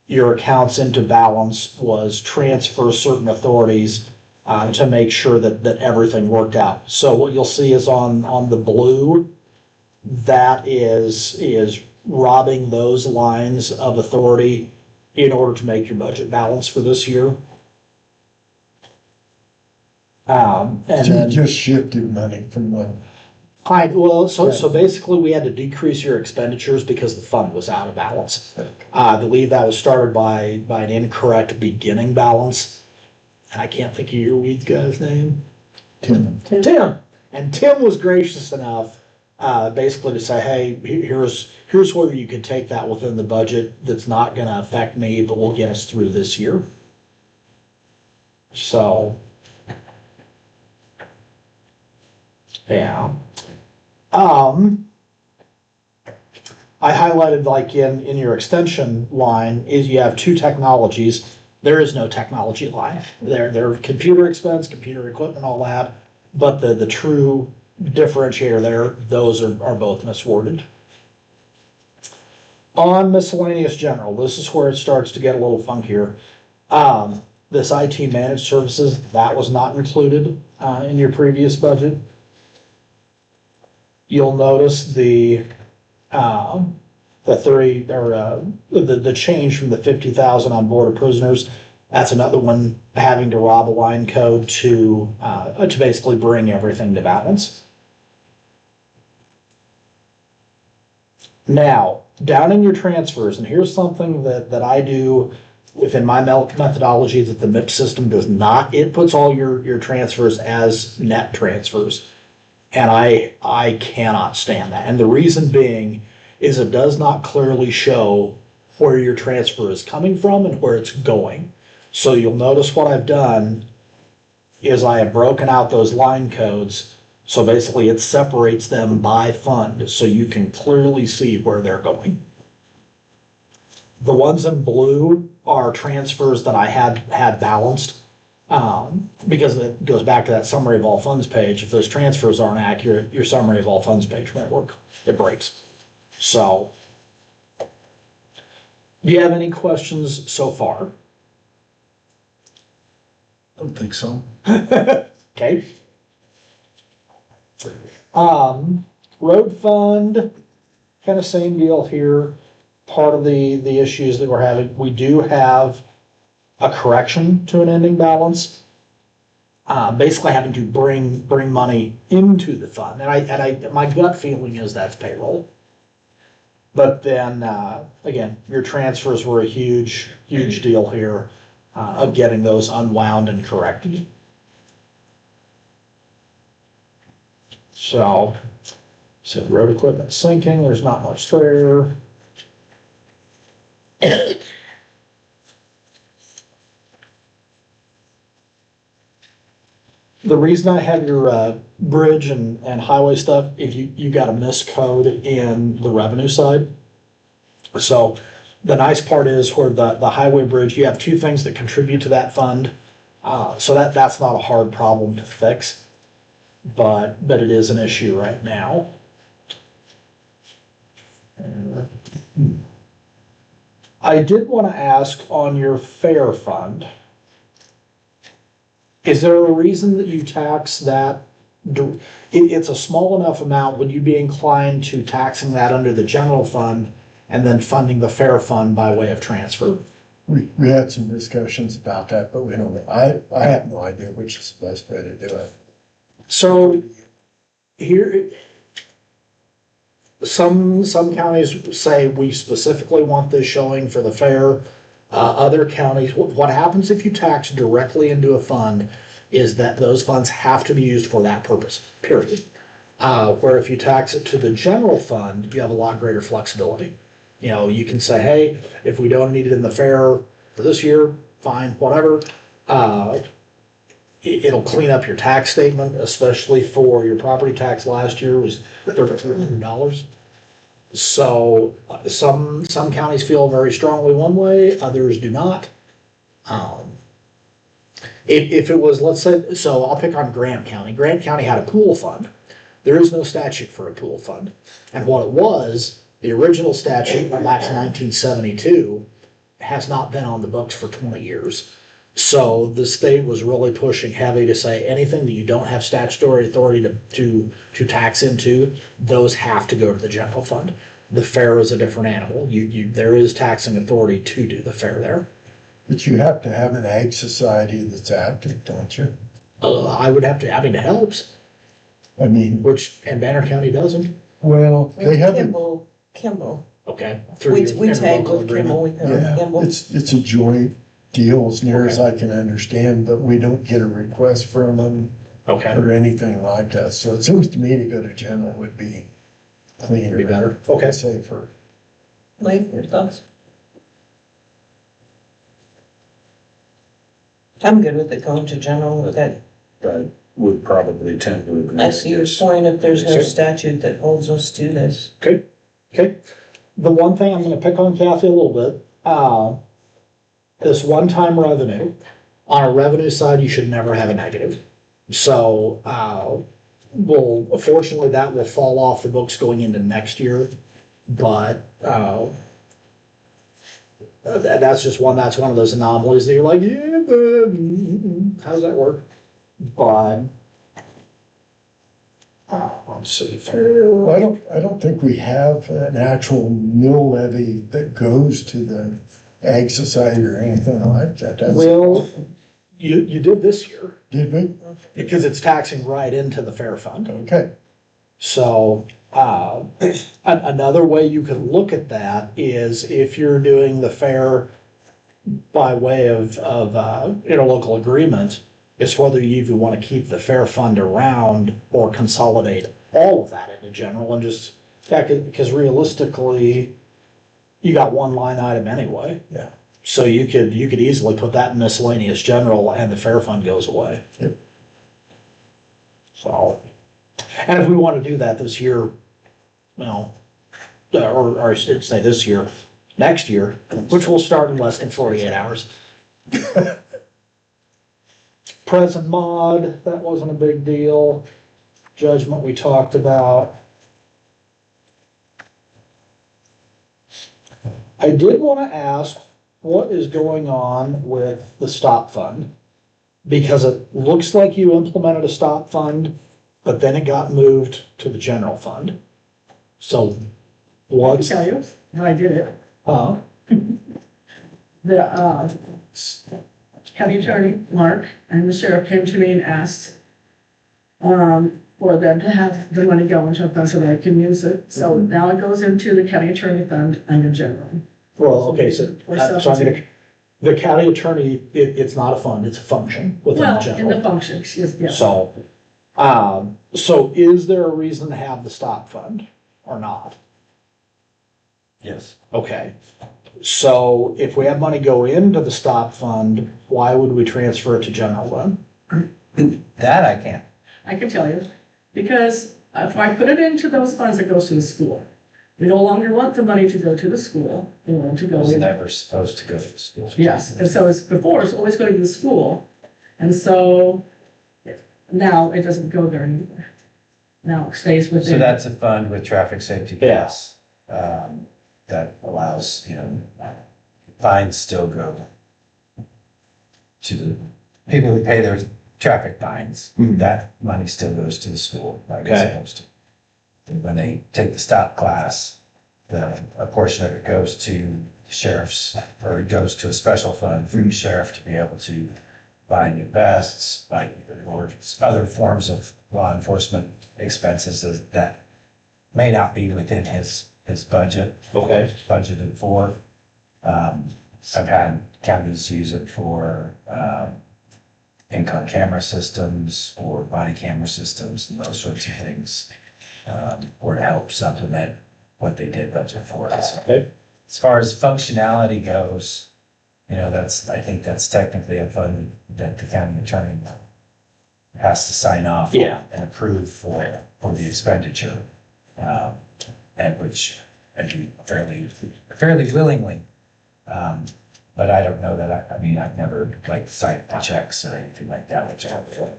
S6: your accounts into balance was transfer certain authorities to make sure that everything worked out. So what you'll see is on the blue, that is robbing those lines of authority in order to make your budget balance for this year. And
S1: So you
S6: then,
S1: just shifted money from one.
S6: so basically we had to decrease your expenditures because the fund was out of balance. I believe that was started by an incorrect beginning balance. And I can't think of your weeds guy's name.
S1: Tim.
S6: Tim. And Tim was gracious enough, basically to say, hey, here's where you could take that within the budget that's not gonna affect me, but will get us through this year. So, yeah. I highlighted like in your extension line is you have two technologies. There is no technology line. They're computer expense, computer equipment, all that. But the true differentiator there, those are both misworded. On miscellaneous general, this is where it starts to get a little funkier. This IT managed services, that was not included in your previous budget. You'll notice the 30 or the change from the 50,000 on board of prisoners. That's another one having to rob a line code to basically bring everything to balance. Now, down in your transfers, and here's something that I do within my methodology that the MIP system does not. It puts all your transfers as net transfers. And I cannot stand that. And the reason being is it does not clearly show where your transfer is coming from and where it's going. So you'll notice what I've done is I have broken out those line codes. So basically it separates them by fund so you can clearly see where they're going. The ones in blue are transfers that I had balanced. Because it goes back to that summary of all funds page. If those transfers aren't accurate, your summary of all funds page won't work. It breaks. So, do you have any questions so far?
S1: I don't think so.
S6: Okay. Road fund, kind of same deal here. Part of the issues that we're having, we do have a correction to an ending balance, basically having to bring money into the fund. And my gut feeling is that's payroll. But then, again, your transfers were a huge deal here, of getting those unwound and corrected. So road equipment sinking, there's not much there. The reason I have your bridge and highway stuff, if you got a miscode in the revenue side. So the nice part is where the highway bridge, you have two things that contribute to that fund. So that's not a hard problem to fix, but it is an issue right now. I did want to ask on your fair fund, is there a reason that you tax that? It's a small enough amount, would you be inclined to taxing that under the general fund and then funding the fair fund by way of transfer?
S1: We had some discussions about that, but we don't, I have no idea which is the best way to do it.
S6: So here, some counties say we specifically want this showing for the fair. Other counties, what happens if you tax directly into a fund is that those funds have to be used for that purpose, period. Where if you tax it to the general fund, you have a lot greater flexibility. You know, you can say, hey, if we don't need it in the fair for this year, fine, whatever. It'll clean up your tax statement, especially for your property tax last year was $3,300. So some counties feel very strongly one way, others do not. If it was, let's say, so I'll pick on Grant County. Grant County had a pool fund. There is no statute for a pool fund. And what it was, the original statute back in 1972 has not been on the books for 20 years. So the state was really pushing heavy to say anything that you don't have statutory authority to tax into, those have to go to the general fund. The fair is a different animal. There is taxing authority to do the fair there.
S1: But you have to have an ag society that's active, don't you?
S6: I would have to, I mean, it helps,
S1: I mean,
S6: and Banner County doesn't.
S1: well, they haven't,
S3: Kimball.
S6: Okay.
S3: We tag with Kimball, we pay with
S1: yeah,
S3: Kimball.
S1: it's a joint deal as near as I can understand, but we don't get a request from them
S6: Okay.
S1: or anything like that. So it seems to me to go to general would be cleaner.
S6: Be better. Okay.
S1: Safer.
S3: Leif, your thoughts? I'm good with it going to general with that.
S2: I would probably tend to agree.
S3: I see your point if there's no statute that holds us to this.
S6: Okay. The one thing I'm gonna pick on Kathy a little bit, this one-time revenue, on a revenue side, you should never have a negative. So, fortunately, that will fall off the books going into next year, but, that's just that's one of those anomalies that you're like, yeah, but, how does that work? But, let's see.
S1: Well, I don't think we have an actual mill levy that goes to the ag society or anything like that.
S6: Well, you did this year,
S1: Did we?
S6: because it's taxing right into the fair fund.
S1: Okay.
S6: So, another way you could look at that is if you're doing the fair by way of interlocal agreement, it's whether you even want to keep the fair fund around or consolidate all of that into general and just, because realistically, you got one line item anyway.
S1: Yeah.
S6: So you could easily put that in miscellaneous general and the fair fund goes away.
S1: Yep.
S6: So, and if we want to do that this year, well, or I should say this year, next year, which will start in less than 48 hours. Present mod, that wasn't a big deal. Judgment we talked about. I did want to ask what is going on with the stop fund? Because it looks like you implemented a stop fund, but then it got moved to the general fund. So what's,
S10: Tell you how I did it.
S6: uh,
S10: The county attorney, Mark, and the sheriff came to me and asked for them to have the money go into a fund so that I can use it. So now it goes into the county attorney fund under general.
S6: well, okay, so I'm gonna, the county attorney, it's not a fund, it's a function within the
S10: Well, in
S6: general.
S10: the functions, yes.
S6: So, so is there a reason to have the stop fund or not?
S7: Yes.
S6: Okay, so if we have money go into the stop fund, why would we transfer it to general then?
S7: That I can't.
S10: I can tell you, because if I put it into those funds, it goes to the school. We no longer want the money to go to the school, we want to
S7: It
S10: go
S7: was
S10: in.
S7: never supposed to go to the school.
S10: Yes, and so it's before, it's always going to the school, and so now it doesn't go there anymore. Now it stays within.
S7: So that's a fund with traffic safety gas, that allows, fines still go to the people who pay their traffic fines. That money still goes to the school, like it's
S6: Okay.
S7: supposed to. And when they take the stop class, a portion of it goes to sheriffs, or it goes to a special fund for the sheriff to be able to buy new vests, or other forms of law enforcement expenses that may not be within his budget.
S6: Okay.
S7: Budgeted for. I've had counties use it for, in-car camera systems or body camera systems and those sorts of things, or to help supplement what they did budget for. So,
S6: Okay.
S7: as far as functionality goes, I think that's technically a fund that the county attorney has to sign off on
S6: Yeah.
S7: and approve for the expenditure, and which I do fairly willingly. But I don't know that, I've never signed the checks or anything like that, which I have.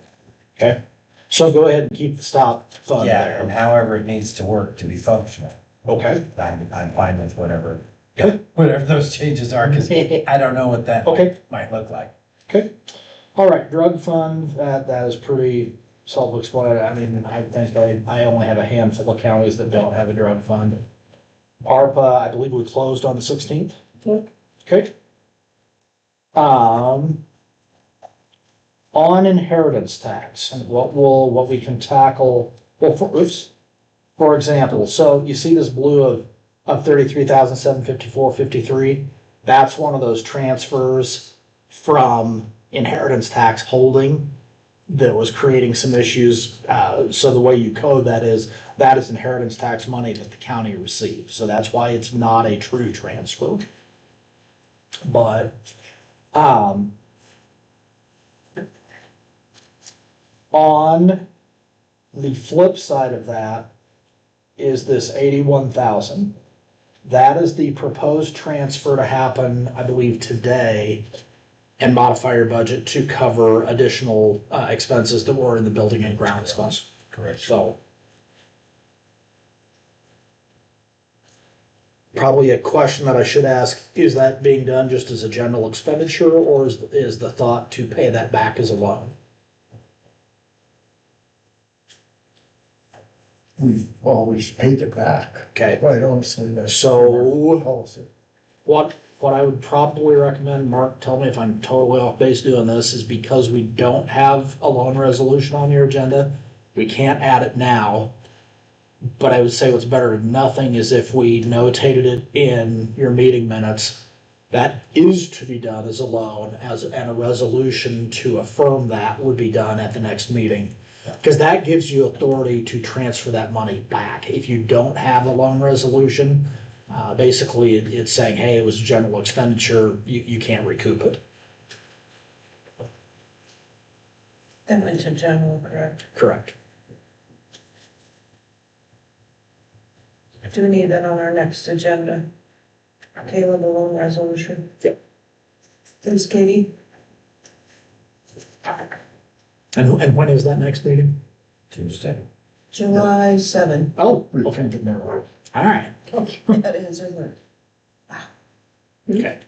S6: Okay, so go ahead and keep the stop fund
S7: Yeah, and
S6: there.
S7: however it needs to work to be functional.
S6: Okay.
S7: I'm fine with whatever
S6: Okay.
S7: those changes are, because I don't know what that
S6: Okay.
S7: might look like.
S6: Okay, all right, drug fund, that is pretty self-explanatory. I mean, I think I only have a handful of counties that don't have a drug fund. ARPA, I believe we closed on the 16th. Okay. On inheritance tax, and what we can tackle, well, for example, so you see this blue of 33,754.53, that's one of those transfers from inheritance tax holding that was creating some issues. So the way you code that is inheritance tax money that the county receives. So that's why it's not a true transfer. But, on the flip side of that is this 81,000. That is the proposed transfer to happen, I believe, today, and modify your budget to cover additional expenses that were in the building and grounds funds.
S2: Correct.
S6: So probably a question that I should ask, is that being done just as a general expenditure, or is the thought to pay that back as a loan?
S1: We've always paid it back.
S6: Okay.
S1: Quite honestly, that's
S6: So-
S1: our policy.
S6: What I would probably recommend, Mark, tell me if I'm totally off base doing this, is because we don't have a loan resolution on your agenda, we can't add it now. But I would say what's better than nothing is if we notated it in your meeting minutes, that is to be done as a loan, and a resolution to affirm that would be done at the next meeting. Because that gives you authority to transfer that money back. If you don't have a loan resolution, basically it's saying, hey, it was general expenditure, you can't recoup it.
S3: That went to general, correct?
S6: Correct.
S3: Do we need that on our next agenda? Caleb, a loan resolution?
S6: Yep.
S3: Thanks, Katie.
S6: And when is that next meeting?
S7: Tuesday.
S3: July 7.
S6: Oh,
S1: We
S6: okay.
S1: can tomorrow.
S6: All right.
S3: That is, isn't it?
S6: Okay.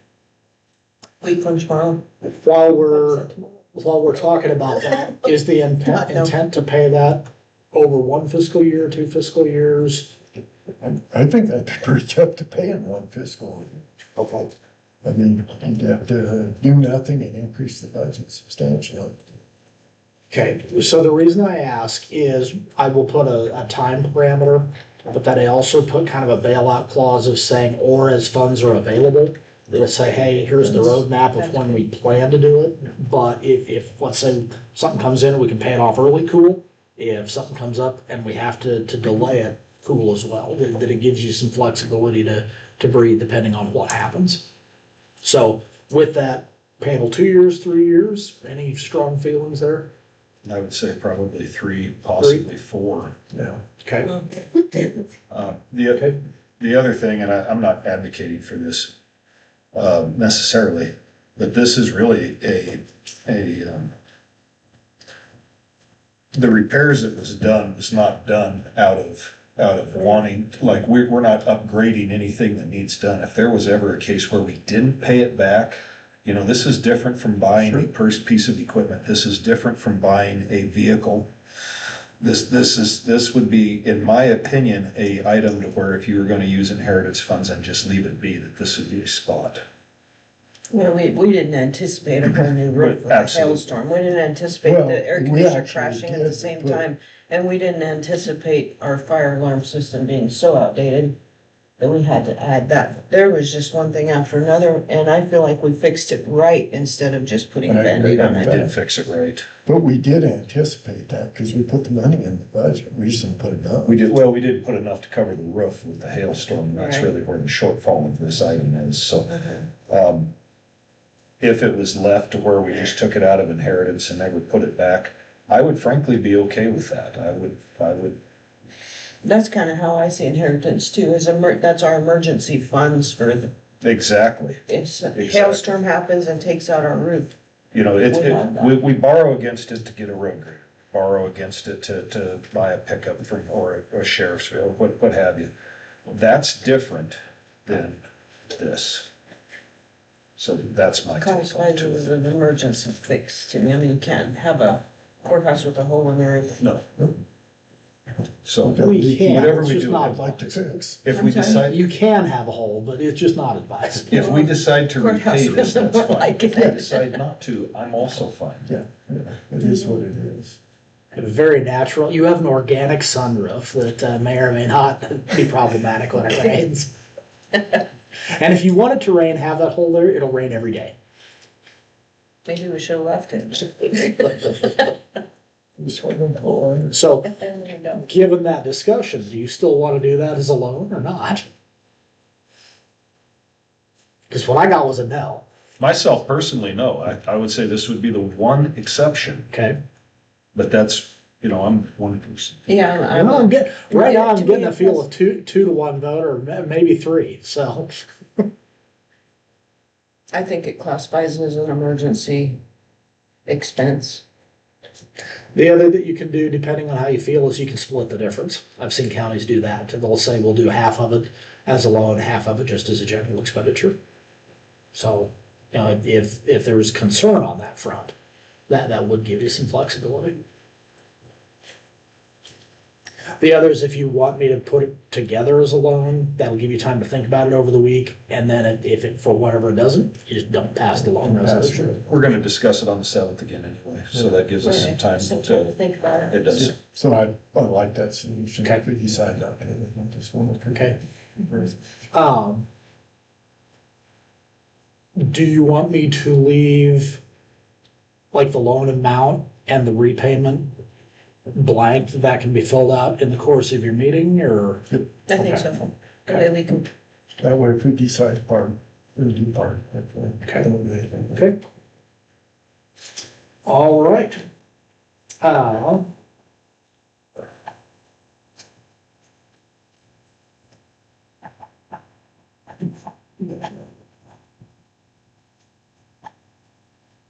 S3: Week from tomorrow.
S6: While we're talking about that, is the intent to pay that over one fiscal year, 2 fiscal years?
S1: I think that'd be pretty tough to pay in one fiscal.
S6: Okay.
S1: I mean, you'd have to do nothing and increase the budget substantially.
S6: Okay, so the reason I ask is I will put a time parameter, but then I also put kind of a bailout clause of saying, or as funds are available. It'll say, hey, here's the roadmap of when we plan to do it. But if let's say something comes in and we can pay it off early, cool. If something comes up and we have to delay it, cool as well. That it gives you some flexibility to breathe depending on what happens. So with that, payable 2 years, 3 years, any strong feelings there?
S2: I would say probably 3, possibly 4.
S1: Yeah.
S6: Okay.
S2: The other thing, and I'm not advocating for this necessarily, but this is really the repairs that was done was not done out of wanting, like we're not upgrading anything that needs done. If there was ever a case where we didn't pay it back, you know, this is different from buying a first piece of equipment. This is different from buying a vehicle. This would be, in my opinion, a item to where if you were going to use inheritance funds and just leave it be, that this would be a spot.
S3: Well, we didn't anticipate a whole new roof with a
S2: Absolutely.
S3: hailstorm. We didn't anticipate
S1: Well,
S3: the air
S1: we
S3: conditioner
S1: actually
S3: crashing at the
S1: did,
S3: same
S1: but-
S3: time. And we didn't anticipate our fire alarm system being so outdated that we had to add that. There was just one thing after another, and I feel like we fixed it right instead of just putting a
S1: I agree
S3: Band-Aid on
S1: with
S2: We
S3: it.
S2: did fix it right.
S1: But we did anticipate that because we put the money in the budget. We just didn't put it up.
S2: We did put enough to cover the roof with the hailstorm. That's
S3: Right.
S2: really where the shortfall of this item is. So,
S3: Okay.
S2: if it was left to where we just took it out of inheritance and never put it back, I would frankly be okay with that. I would,
S3: That's kind of how I see inheritance too, that's our emergency funds for
S2: exactly.
S3: if a hailstorm happens and takes out our roof.
S2: You know,
S3: We have that.
S2: we borrow against it to get a road grader, borrow against it to buy a pickup or a sheriff's vehicle, what have you. That's different than this. So that's my take on
S3: Classified
S2: it.
S3: as an emergency fix to me. I mean, you can't have a courthouse with a hole in there.
S2: No. So
S6: We can,
S2: whatever
S6: it's
S2: we
S6: just
S2: do,
S6: not
S1: I'd like to fix.
S2: if we decide,
S6: You can have a hole, but it's just not advisable.
S2: if we decide to
S3: Courthouse
S2: repay this, that's
S3: doesn't
S2: fine.
S3: like
S2: If we
S3: it.
S2: decide not to, I'm also fine.
S1: Yeah, it is what it is.
S6: Very natural. You have an organic sunroof that may or may not be problematic when it rains. And if you want it to rain, have that hole there, it'll rain every day.
S3: Maybe we should have left it.
S1: Just want to pull on.
S6: So,
S3: There you go.
S6: given that discussion, do you still want to do that as a loan or not? Because what I got was a no.
S2: Myself personally, no. I would say this would be the one exception,
S6: Okay.
S2: but that's, you know, I'm one person.
S3: Yeah,
S6: Well, I'm getting, right now,
S3: To
S6: I'm
S3: me,
S6: getting a feel of two to one vote, or maybe three, so.
S3: I think it classifies as an emergency expense.
S6: The other that you can do, depending on how you feel, is you can split the difference. I've seen counties do that. They'll say, we'll do half of it as a loan, half of it just as a general expenditure. So, you know, if there's concern on that front, that would give you some flexibility. The other is if you want me to put it together as a loan, that'll give you time to think about it over the week. And then if it, for whatever it doesn't, you just don't pass the loan resolution.
S2: We're gonna discuss it on the 7th again anyway, so that gives us some time
S3: Some time to
S2: to,
S3: think about
S2: it
S3: it.
S2: does.
S1: So I like that solution.
S6: Okay.
S1: If we decide not to, I just want to.
S6: Okay. Do you want me to leave like the loan amount and the repayment blank that can be filled out in the course of your meeting, or?
S3: I think so. That way we can,
S1: That way, if we decide part, we'll do part.
S6: Okay. Okay. All right.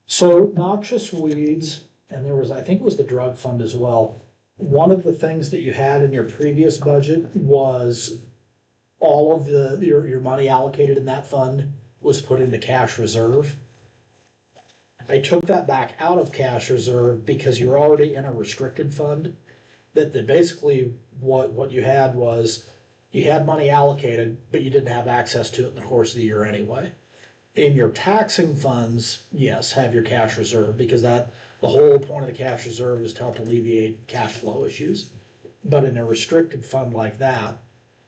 S6: So noxious weeds, and there was, I think it was the drug fund as well. One of the things that you had in your previous budget was all of your money allocated in that fund was put into cash reserve. I took that back out of cash reserve because you're already in a restricted fund. That basically what you had was, you had money allocated, but you didn't have access to it in the course of the year anyway. In your taxing funds, yes, have your cash reserve, because the whole point of the cash reserve is to help alleviate cash flow issues. But in a restricted fund like that,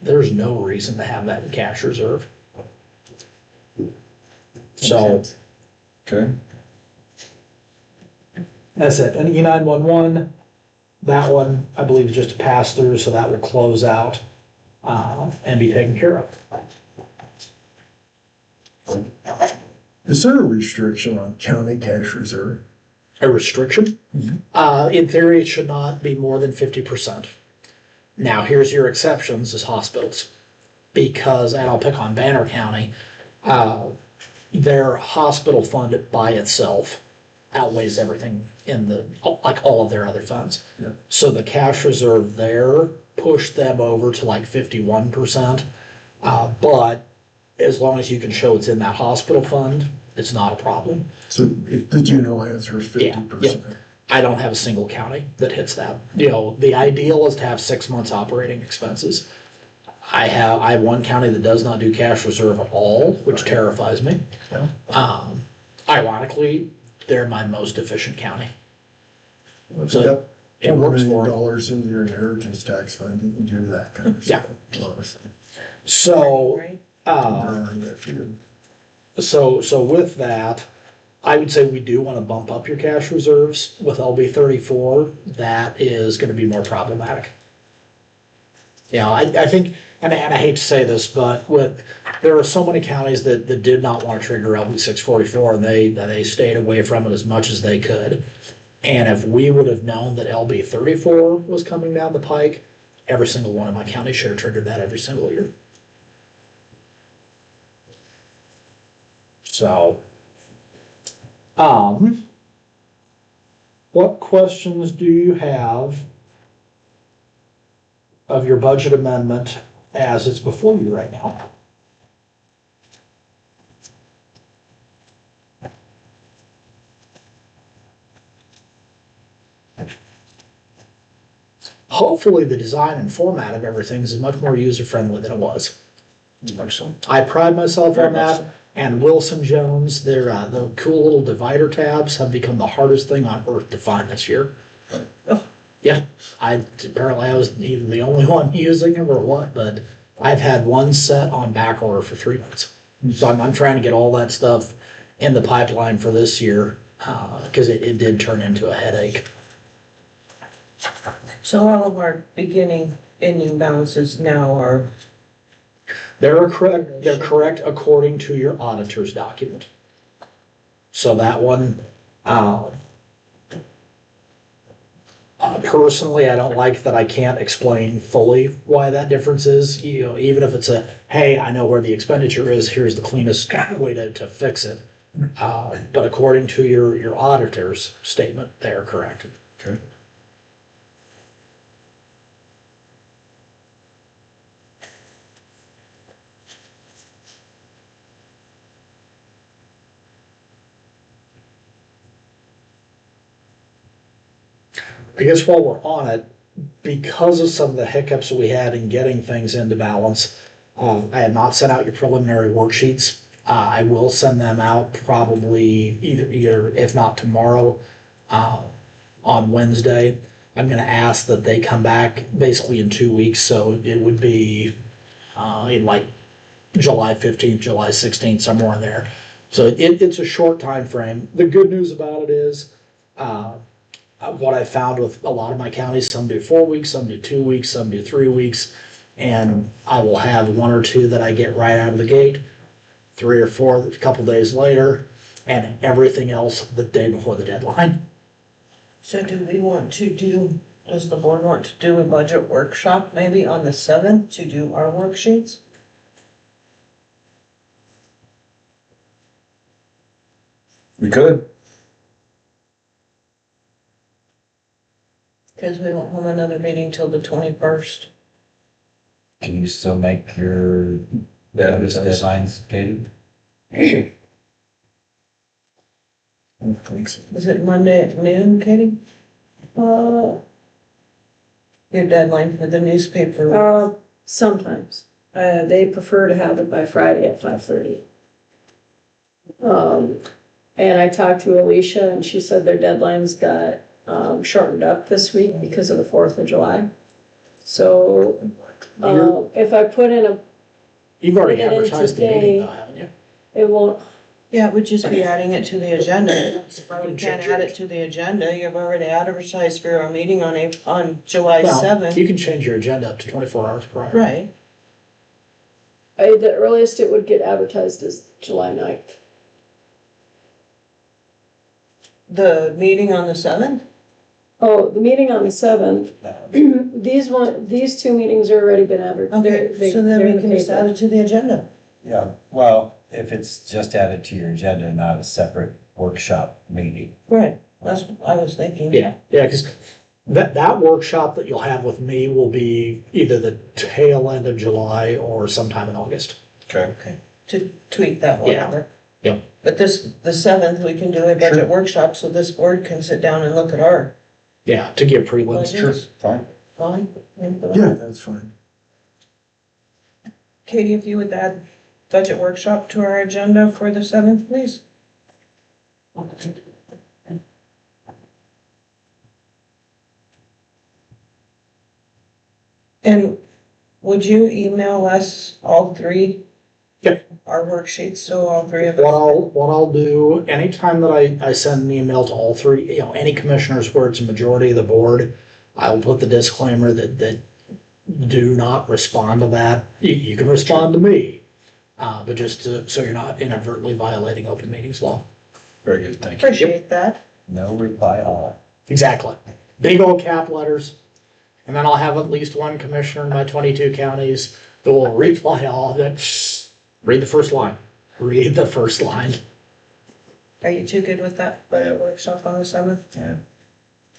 S6: there's no reason to have that in cash reserve. So,
S2: Okay,
S6: that's it. And E911, that one, I believe, is just a pass through, so that will close out and be taken care of.
S1: Is there a restriction on county cash reserve?
S6: A restriction? In theory, it should not be more than 50%. Now, here's your exceptions is hospitals. Because, and I'll pick on Banner County, their hospital fund by itself outweighs everything in like all of their other funds.
S1: Yeah.
S6: So the cash reserve there pushed them over to like 51%. But as long as you can show it's in that hospital fund, it's not a problem.
S1: So if the general answer is 50%.
S6: I don't have a single county that hits that. You know, the ideal is to have 6 months operating expenses. I have one county that does not do cash reserve at all, which terrifies me.
S1: Yeah.
S6: Ironically, they're my most efficient county.
S1: If
S6: So
S1: you got
S6: it
S1: $4
S6: works for
S1: million
S6: them.
S1: in your inheritance tax fund, you can do that kind of
S6: Yeah.
S1: stuff.
S6: So,
S3: right?
S6: So with that, I would say we do want to bump up your cash reserves with LB 34. That is going to be more problematic. Yeah, I think, and I hate to say this, but there are so many counties that did not want to trigger LB 644, and they stayed away from it as much as they could. And if we would have known that LB 34 was coming down the pike, every single one of my counties should have triggered that every single year. So, what questions do you have of your budget amendment as it's before you right now? hopefully the design and format of everything is much more user-friendly than it was. I pride myself on that, and Wilson Jones, the cool little divider tabs have become the hardest thing on earth to find this year. Yeah, apparently I was either the only one using them or what, but I've had one set on back order for 3 months. So I'm trying to get all that stuff in the pipeline for this year, because it did turn into a headache.
S3: So all of our beginning ending balances now are,
S6: They're correct according to your auditor's document. So that one, personally, I don't like that I can't explain fully why that difference is. You know, even if it's hey, I know where the expenditure is, here's the cleanest way to fix it. But according to your auditor's statement, they're correct.
S2: Okay.
S6: I guess while we're on it, because of some of the hiccups we had in getting things into balance, I have not sent out your preliminary worksheets. I will send them out probably either if not tomorrow, on Wednesday. I'm gonna ask that they come back basically in 2 weeks, so it would be, in like July 15th, July 16th, somewhere in there. So it's a short time frame. The good news about it is, what I found with a lot of my counties, some do 4 weeks, some do 2 weeks, some do 3 weeks. And I will have 1 or 2 that I get right out of the gate, 3 or 4 a couple days later, and everything else the day before the deadline.
S3: so does the board want to do a budget workshop maybe on the 7th to do our worksheets?
S2: We could.
S3: Because we don't have another meeting till the 21st.
S7: Can you still make your deadlines, Katie?
S3: Is it Monday at noon, Katie? Your deadline for the newspaper.
S4: Sometimes, they prefer to have it by Friday at 5:30. And I talked to Alicia and she said their deadlines got, shortened up this week because of the 4th of July. So, if I put in
S6: You've already
S4: Put it in
S6: advertised the
S4: today.
S6: meeting though, haven't you?
S4: it won't,
S3: Yeah, it would just be adding it to the agenda.
S6: You
S3: You can't add it to the agenda. You've already advertised for our meeting on July
S6: Well,
S3: 7th.
S6: you can change your agenda up to 24 hours prior.
S3: Right.
S4: the earliest it would get advertised is July 9th.
S3: The meeting on the 7th?
S4: Oh, the meeting on the 7th, these 2 meetings are already been advertised.
S3: Okay, so then we can just add it to the agenda.
S7: Yeah, well, if it's just added to your agenda, not a separate workshop meeting.
S3: Right, that's what I was thinking.
S6: Yeah, because that workshop that you'll have with me will be either the tail end of July or sometime in August.
S2: Okay.
S3: To tweak that whatever.
S6: Yep.
S3: But the 7th, we can do a budget workshop so this board can sit down and look at our
S6: Yeah, to give prelims.
S3: Sure.
S2: Fine.
S3: fine.
S1: Yeah, that's fine.
S3: Katie, if you would add budget workshop to our agenda for the 7th, please. And would you email us all 3?
S6: Yep.
S3: Our worksheets, so all 3 of
S6: What
S3: us.
S6: I'll do, anytime that I send an email to all 3, any commissioners where it's a majority of the board, I will put the disclaimer that do not respond to that. You can respond to me, but just so you're not inadvertently violating open meetings law.
S2: Very good, thank you.
S3: Appreciate that.
S7: No reply all.
S6: Exactly. Big old cap letters. And then I'll have at least 1 commissioner in my 22 counties that will reply all that. Read the first line. Read the first line.
S3: Are you too good with that budget workshop on the 7th?
S7: Yeah.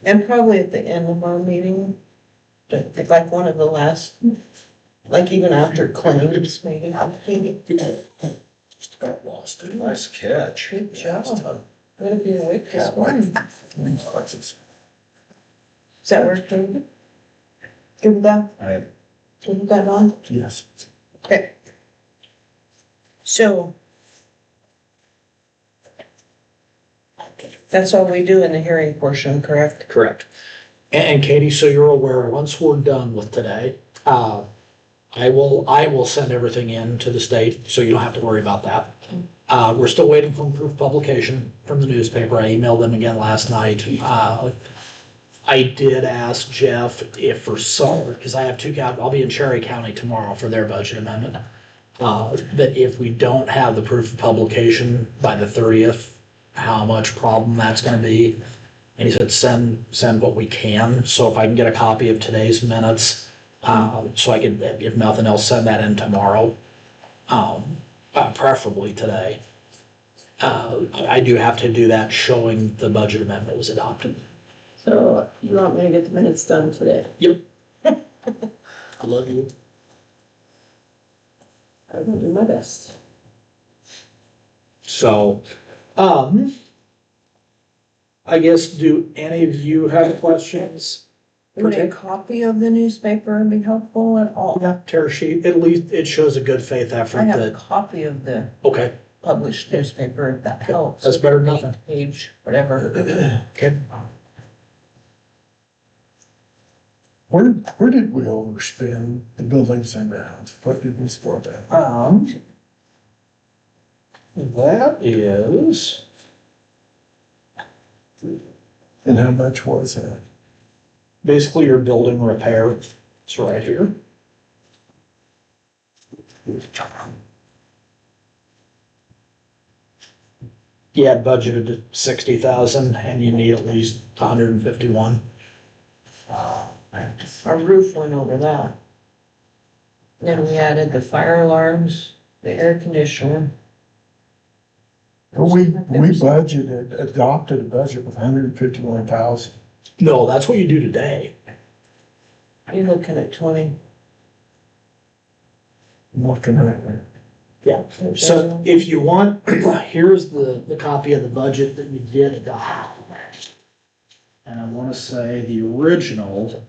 S3: And probably at the end of our meeting, like one of the last, like even after claims, maybe.
S6: Just got lost.
S2: Nice catch.
S3: Good job. I'm gonna be awake this morning. Does that work, David? Good with that?
S7: I,
S3: Good with that, Don?
S1: Yes.
S3: Okay. So. That's all we do in the hearing portion, correct?
S6: Correct. And Katie, so you're aware, once we're done with today, I will send everything in to the state, so you don't have to worry about that. We're still waiting for proof of publication from the newspaper. I emailed them again last night. I did ask Jeff if for some, because I have I'll be in Cherry County tomorrow for their budget amendment, that if we don't have the proof of publication by the 30th, how much problem that's gonna be. And he said, send what we can. So if I can get a copy of today's minutes, so I can, if nothing else, send that in tomorrow, preferably today. I do have to do that showing the budget amendment was adopted.
S4: So you want me to get the minutes done today?
S6: Yep. I love you.
S4: I will do my best.
S6: So, I guess, do any of you have questions?
S3: Would a copy of the newspaper be helpful at all?
S6: Yeah, tear sheet, at least it shows a good faith effort
S3: I have a
S6: that,
S3: copy of the
S6: okay,
S3: published newspaper, if that helps.
S6: that's better than nothing.
S3: Page, whatever.
S6: Okay.
S1: Where did we overspend the buildings and grounds? What did we spend that?
S6: That is,
S1: And how much was that?
S6: basically your building repair, it's right here. You had budgeted 60,000 and you need at least 151.
S3: Our roof went over that. Then we added the fire alarms, the air conditioner.
S1: We budgeted, adopted a budget with 151,000.
S6: No, that's what you do today.
S3: You're looking at 20.
S1: I'm looking at it.
S6: Yeah, so if you want, here's the copy of the budget that we did adopt. And I want to say the original.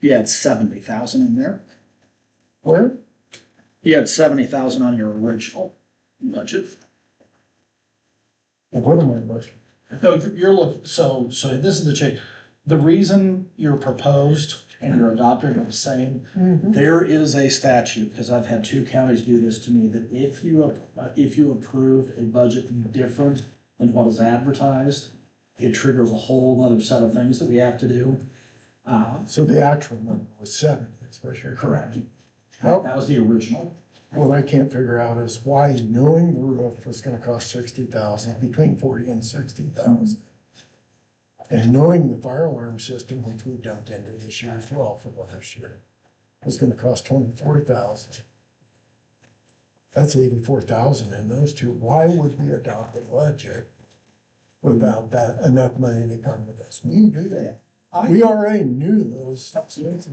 S6: You had 70,000 in there.
S1: Where?
S6: You had 70,000 on your original budget.
S1: What am I looking?
S6: No, you're looking, so this is the change. The reason you're proposed and you're adopted are the same. There is a statute, because I've had 2 counties do this to me, that if you approve a budget different than what is advertised, it triggers a whole other set of things that we have to do.
S1: So the actual number was 70, that's what you're
S6: Correct.
S1: How,
S6: That was the original.
S1: what I can't figure out is why knowing the roof was gonna cost 60,000, between 40 and 60,000. And knowing the fire alarm system, which we dumped into this year as well for last year, was gonna cost 24,000. That's 84,000 in those two. Why would we adopt a budget without that, enough money to come with us? We knew that. We already knew those.
S3: Buildings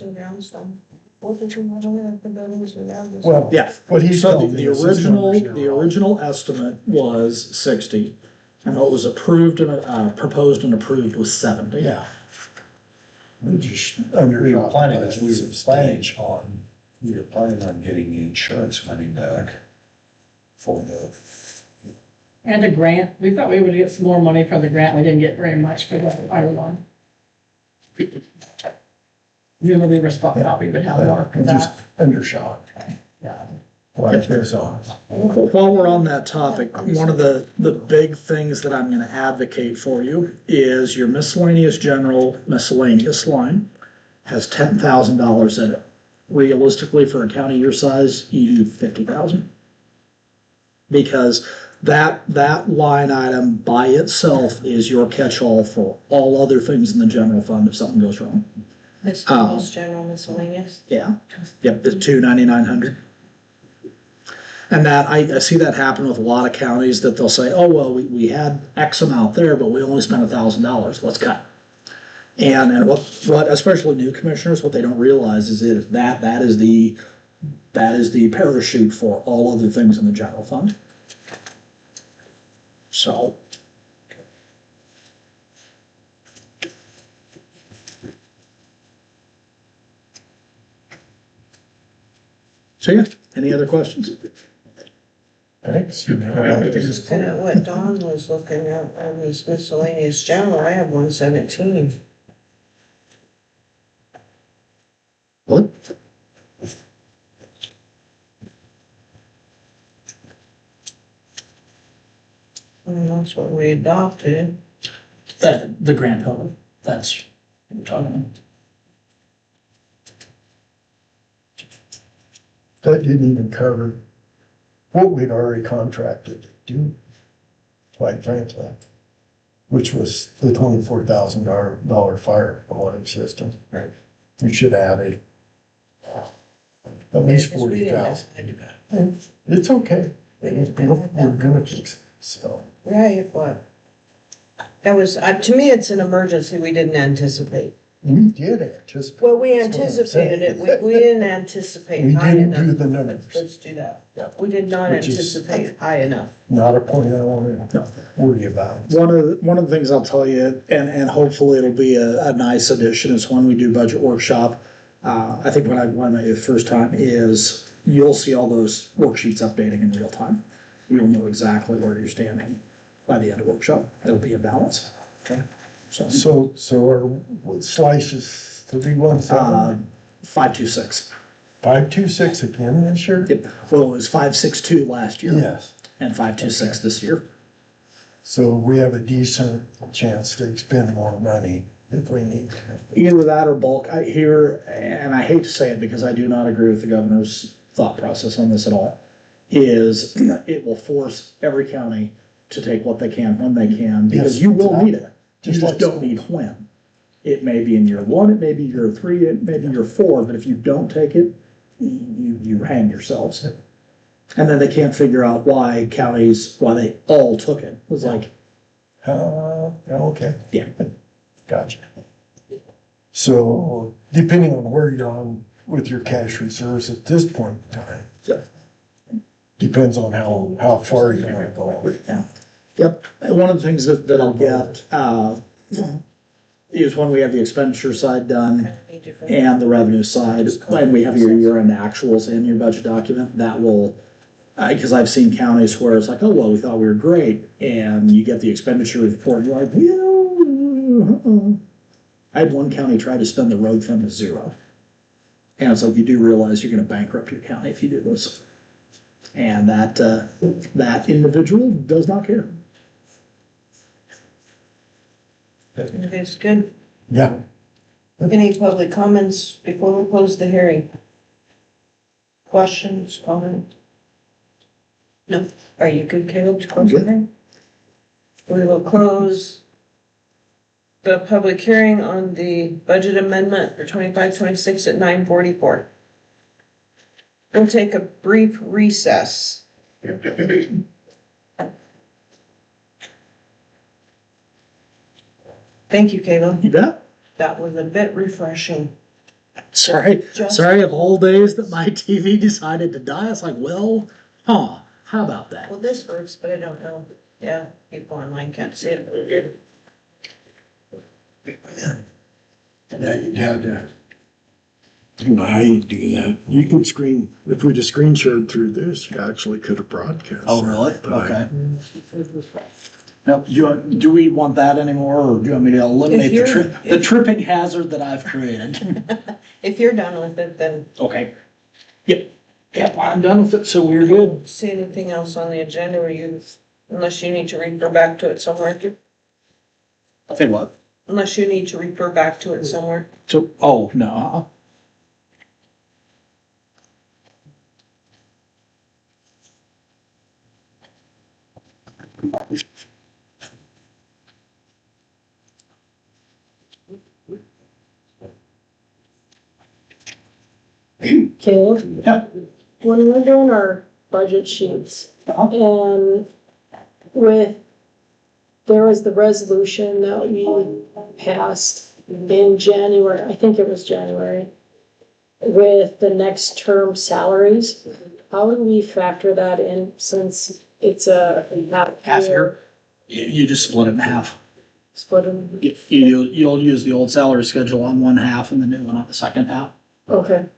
S3: and grounds done. What did you want to at the buildings and grounds?
S1: Well,
S6: Yeah.
S1: what he's
S6: So
S1: telling me
S6: the
S1: is his numbers are
S6: the
S1: wrong.
S6: original estimate was 60, and what was approved and, proposed and approved was 70.
S1: Yeah. We just
S5: we were
S1: undershot.
S5: planning,
S1: budget
S5: we were planning
S1: substantially.
S5: on, we were planning on getting the insurance money back for the,
S10: And a grant, we thought we would get some more money from the grant, we didn't get very much for the fire one. Usually we're spot, thought we would have more for
S1: We
S10: that,
S1: just undershot.
S10: yeah.
S1: Like this on.
S6: While we're on that topic, one of the big things that I'm gonna advocate for you is your miscellaneous general miscellaneous line has $10,000 in it. Realistically, for a county your size, you do 50,000. Because that line item by itself is your catch-all for all other things in the general fund if something goes wrong.
S3: Miscellaneous, general miscellaneous.
S6: Yeah, yep, the 2,900. And that, I see that happen with a lot of counties that they'll say, oh, well, we had X amount there, but we only spent $1,000, let's cut. And what especially new commissioners, what they don't realize is that is the That is the parachute for all other things in the general fund. So. So yeah, any other questions?
S1: Thanks.
S3: Looking at what Dawn was looking at on this miscellaneous general, I have 117.
S6: What?
S3: And that's what we adopted.
S6: The grand total, that's what we're talking about.
S1: That didn't even cover what we'd already contracted to do, quite frankly, which was the $24,000 fire alarm system.
S7: Right.
S1: We should add it. At least 40,000. It's okay. We're gonna fix it, so.
S3: Right, but that was, to me, it's an emergency we didn't anticipate.
S1: We did anticipate.
S3: Well, we anticipated it, we didn't anticipate
S1: We
S3: high
S1: didn't do
S3: enough.
S1: the numbers.
S3: Let's do that.
S1: Yeah.
S3: We did not
S1: Which is-
S3: anticipate high enough.
S1: Not a point I want to worry about.
S6: One of the things I'll tell you, and hopefully it'll be a nice addition, is when we do budget workshop. I think when I did it the first time is you'll see all those worksheets updating in real time. You'll know exactly where you're standing by the end of workshop. It'll be a balance. Okay.
S1: So our slices 317,
S6: 526.
S1: 526 again this year?
S6: Yep. Well, it was 562 last year.
S1: Yes.
S6: And 526 this year.
S1: So we have a decent chance to expend more money if we need to.
S6: Either that or bulk. I hear, and I hate to say it because I do not agree with the governor's thought process on this at all, is it will force every county to take what they can when they can, because
S1: Yes,
S6: you will need it. You
S1: Just
S6: just
S1: like
S6: don't
S1: school.
S6: need when. It may be in year one, it may be year three, it may be year four, but if you don't take it, you hang yourselves. And then they can't figure out why they all took it. It was like,
S1: Okay.
S6: yeah.
S1: Gotcha. So depending on where you're on with your cash reserves at this point in time,
S6: Yeah.
S1: depends on how far you're gonna go.
S6: Yeah. Yep. And one of the things that I'll get, is when we have the expenditure side done and the revenue side, and we have your year-end actuals in your budget document, that will, because I've seen counties where it's like, oh, well, we thought we were great, and you get the expenditure report, and you're like, I had one county try to spend the road fund to zero. And it's like, you do realize you're gonna bankrupt your county if you do this. And that individual does not care.
S3: It's good.
S1: Yeah.
S3: Any public comments before we close the hearing? Questions, comments? No. Are you good, Caleb, to close the hearing? We will close the public hearing on the budget amendment for 25-26 at 9:44. We'll take a brief recess. Thank you, Caleb.
S6: You bet.
S3: That was a bit refreshing.
S6: Sorry of whole days that my TV decided to die. It's like, well, how about that?
S3: Well, this works, but I don't know. Yeah, people online can't see it.
S1: Yeah, you'd have to. I don't know how you do that. You can screen, if we just screen shared through this, you actually could have broadcast.
S6: Oh, really?
S1: But I-
S6: Okay. Now, do we want that anymore, or do you want me to eliminate the tripping hazard that I've created?
S3: If you're done with it, then
S6: Okay. Yep, I'm done with it, so we're good.
S3: see anything else on the agenda or unless you need to refer back to it somewhere.
S6: I think what?
S3: Unless you need to refer back to it somewhere.
S6: So, no.
S4: Caleb?
S6: Yeah.
S4: When we're doing our budget sheets, and there was the resolution that we passed in January, I think it was January, with the next term salaries, how do we factor that in since it's a
S6: Half year? You just split it in half.
S4: Split them,
S6: You'll use the old salary schedule on one half and the new one on the second half.
S4: okay,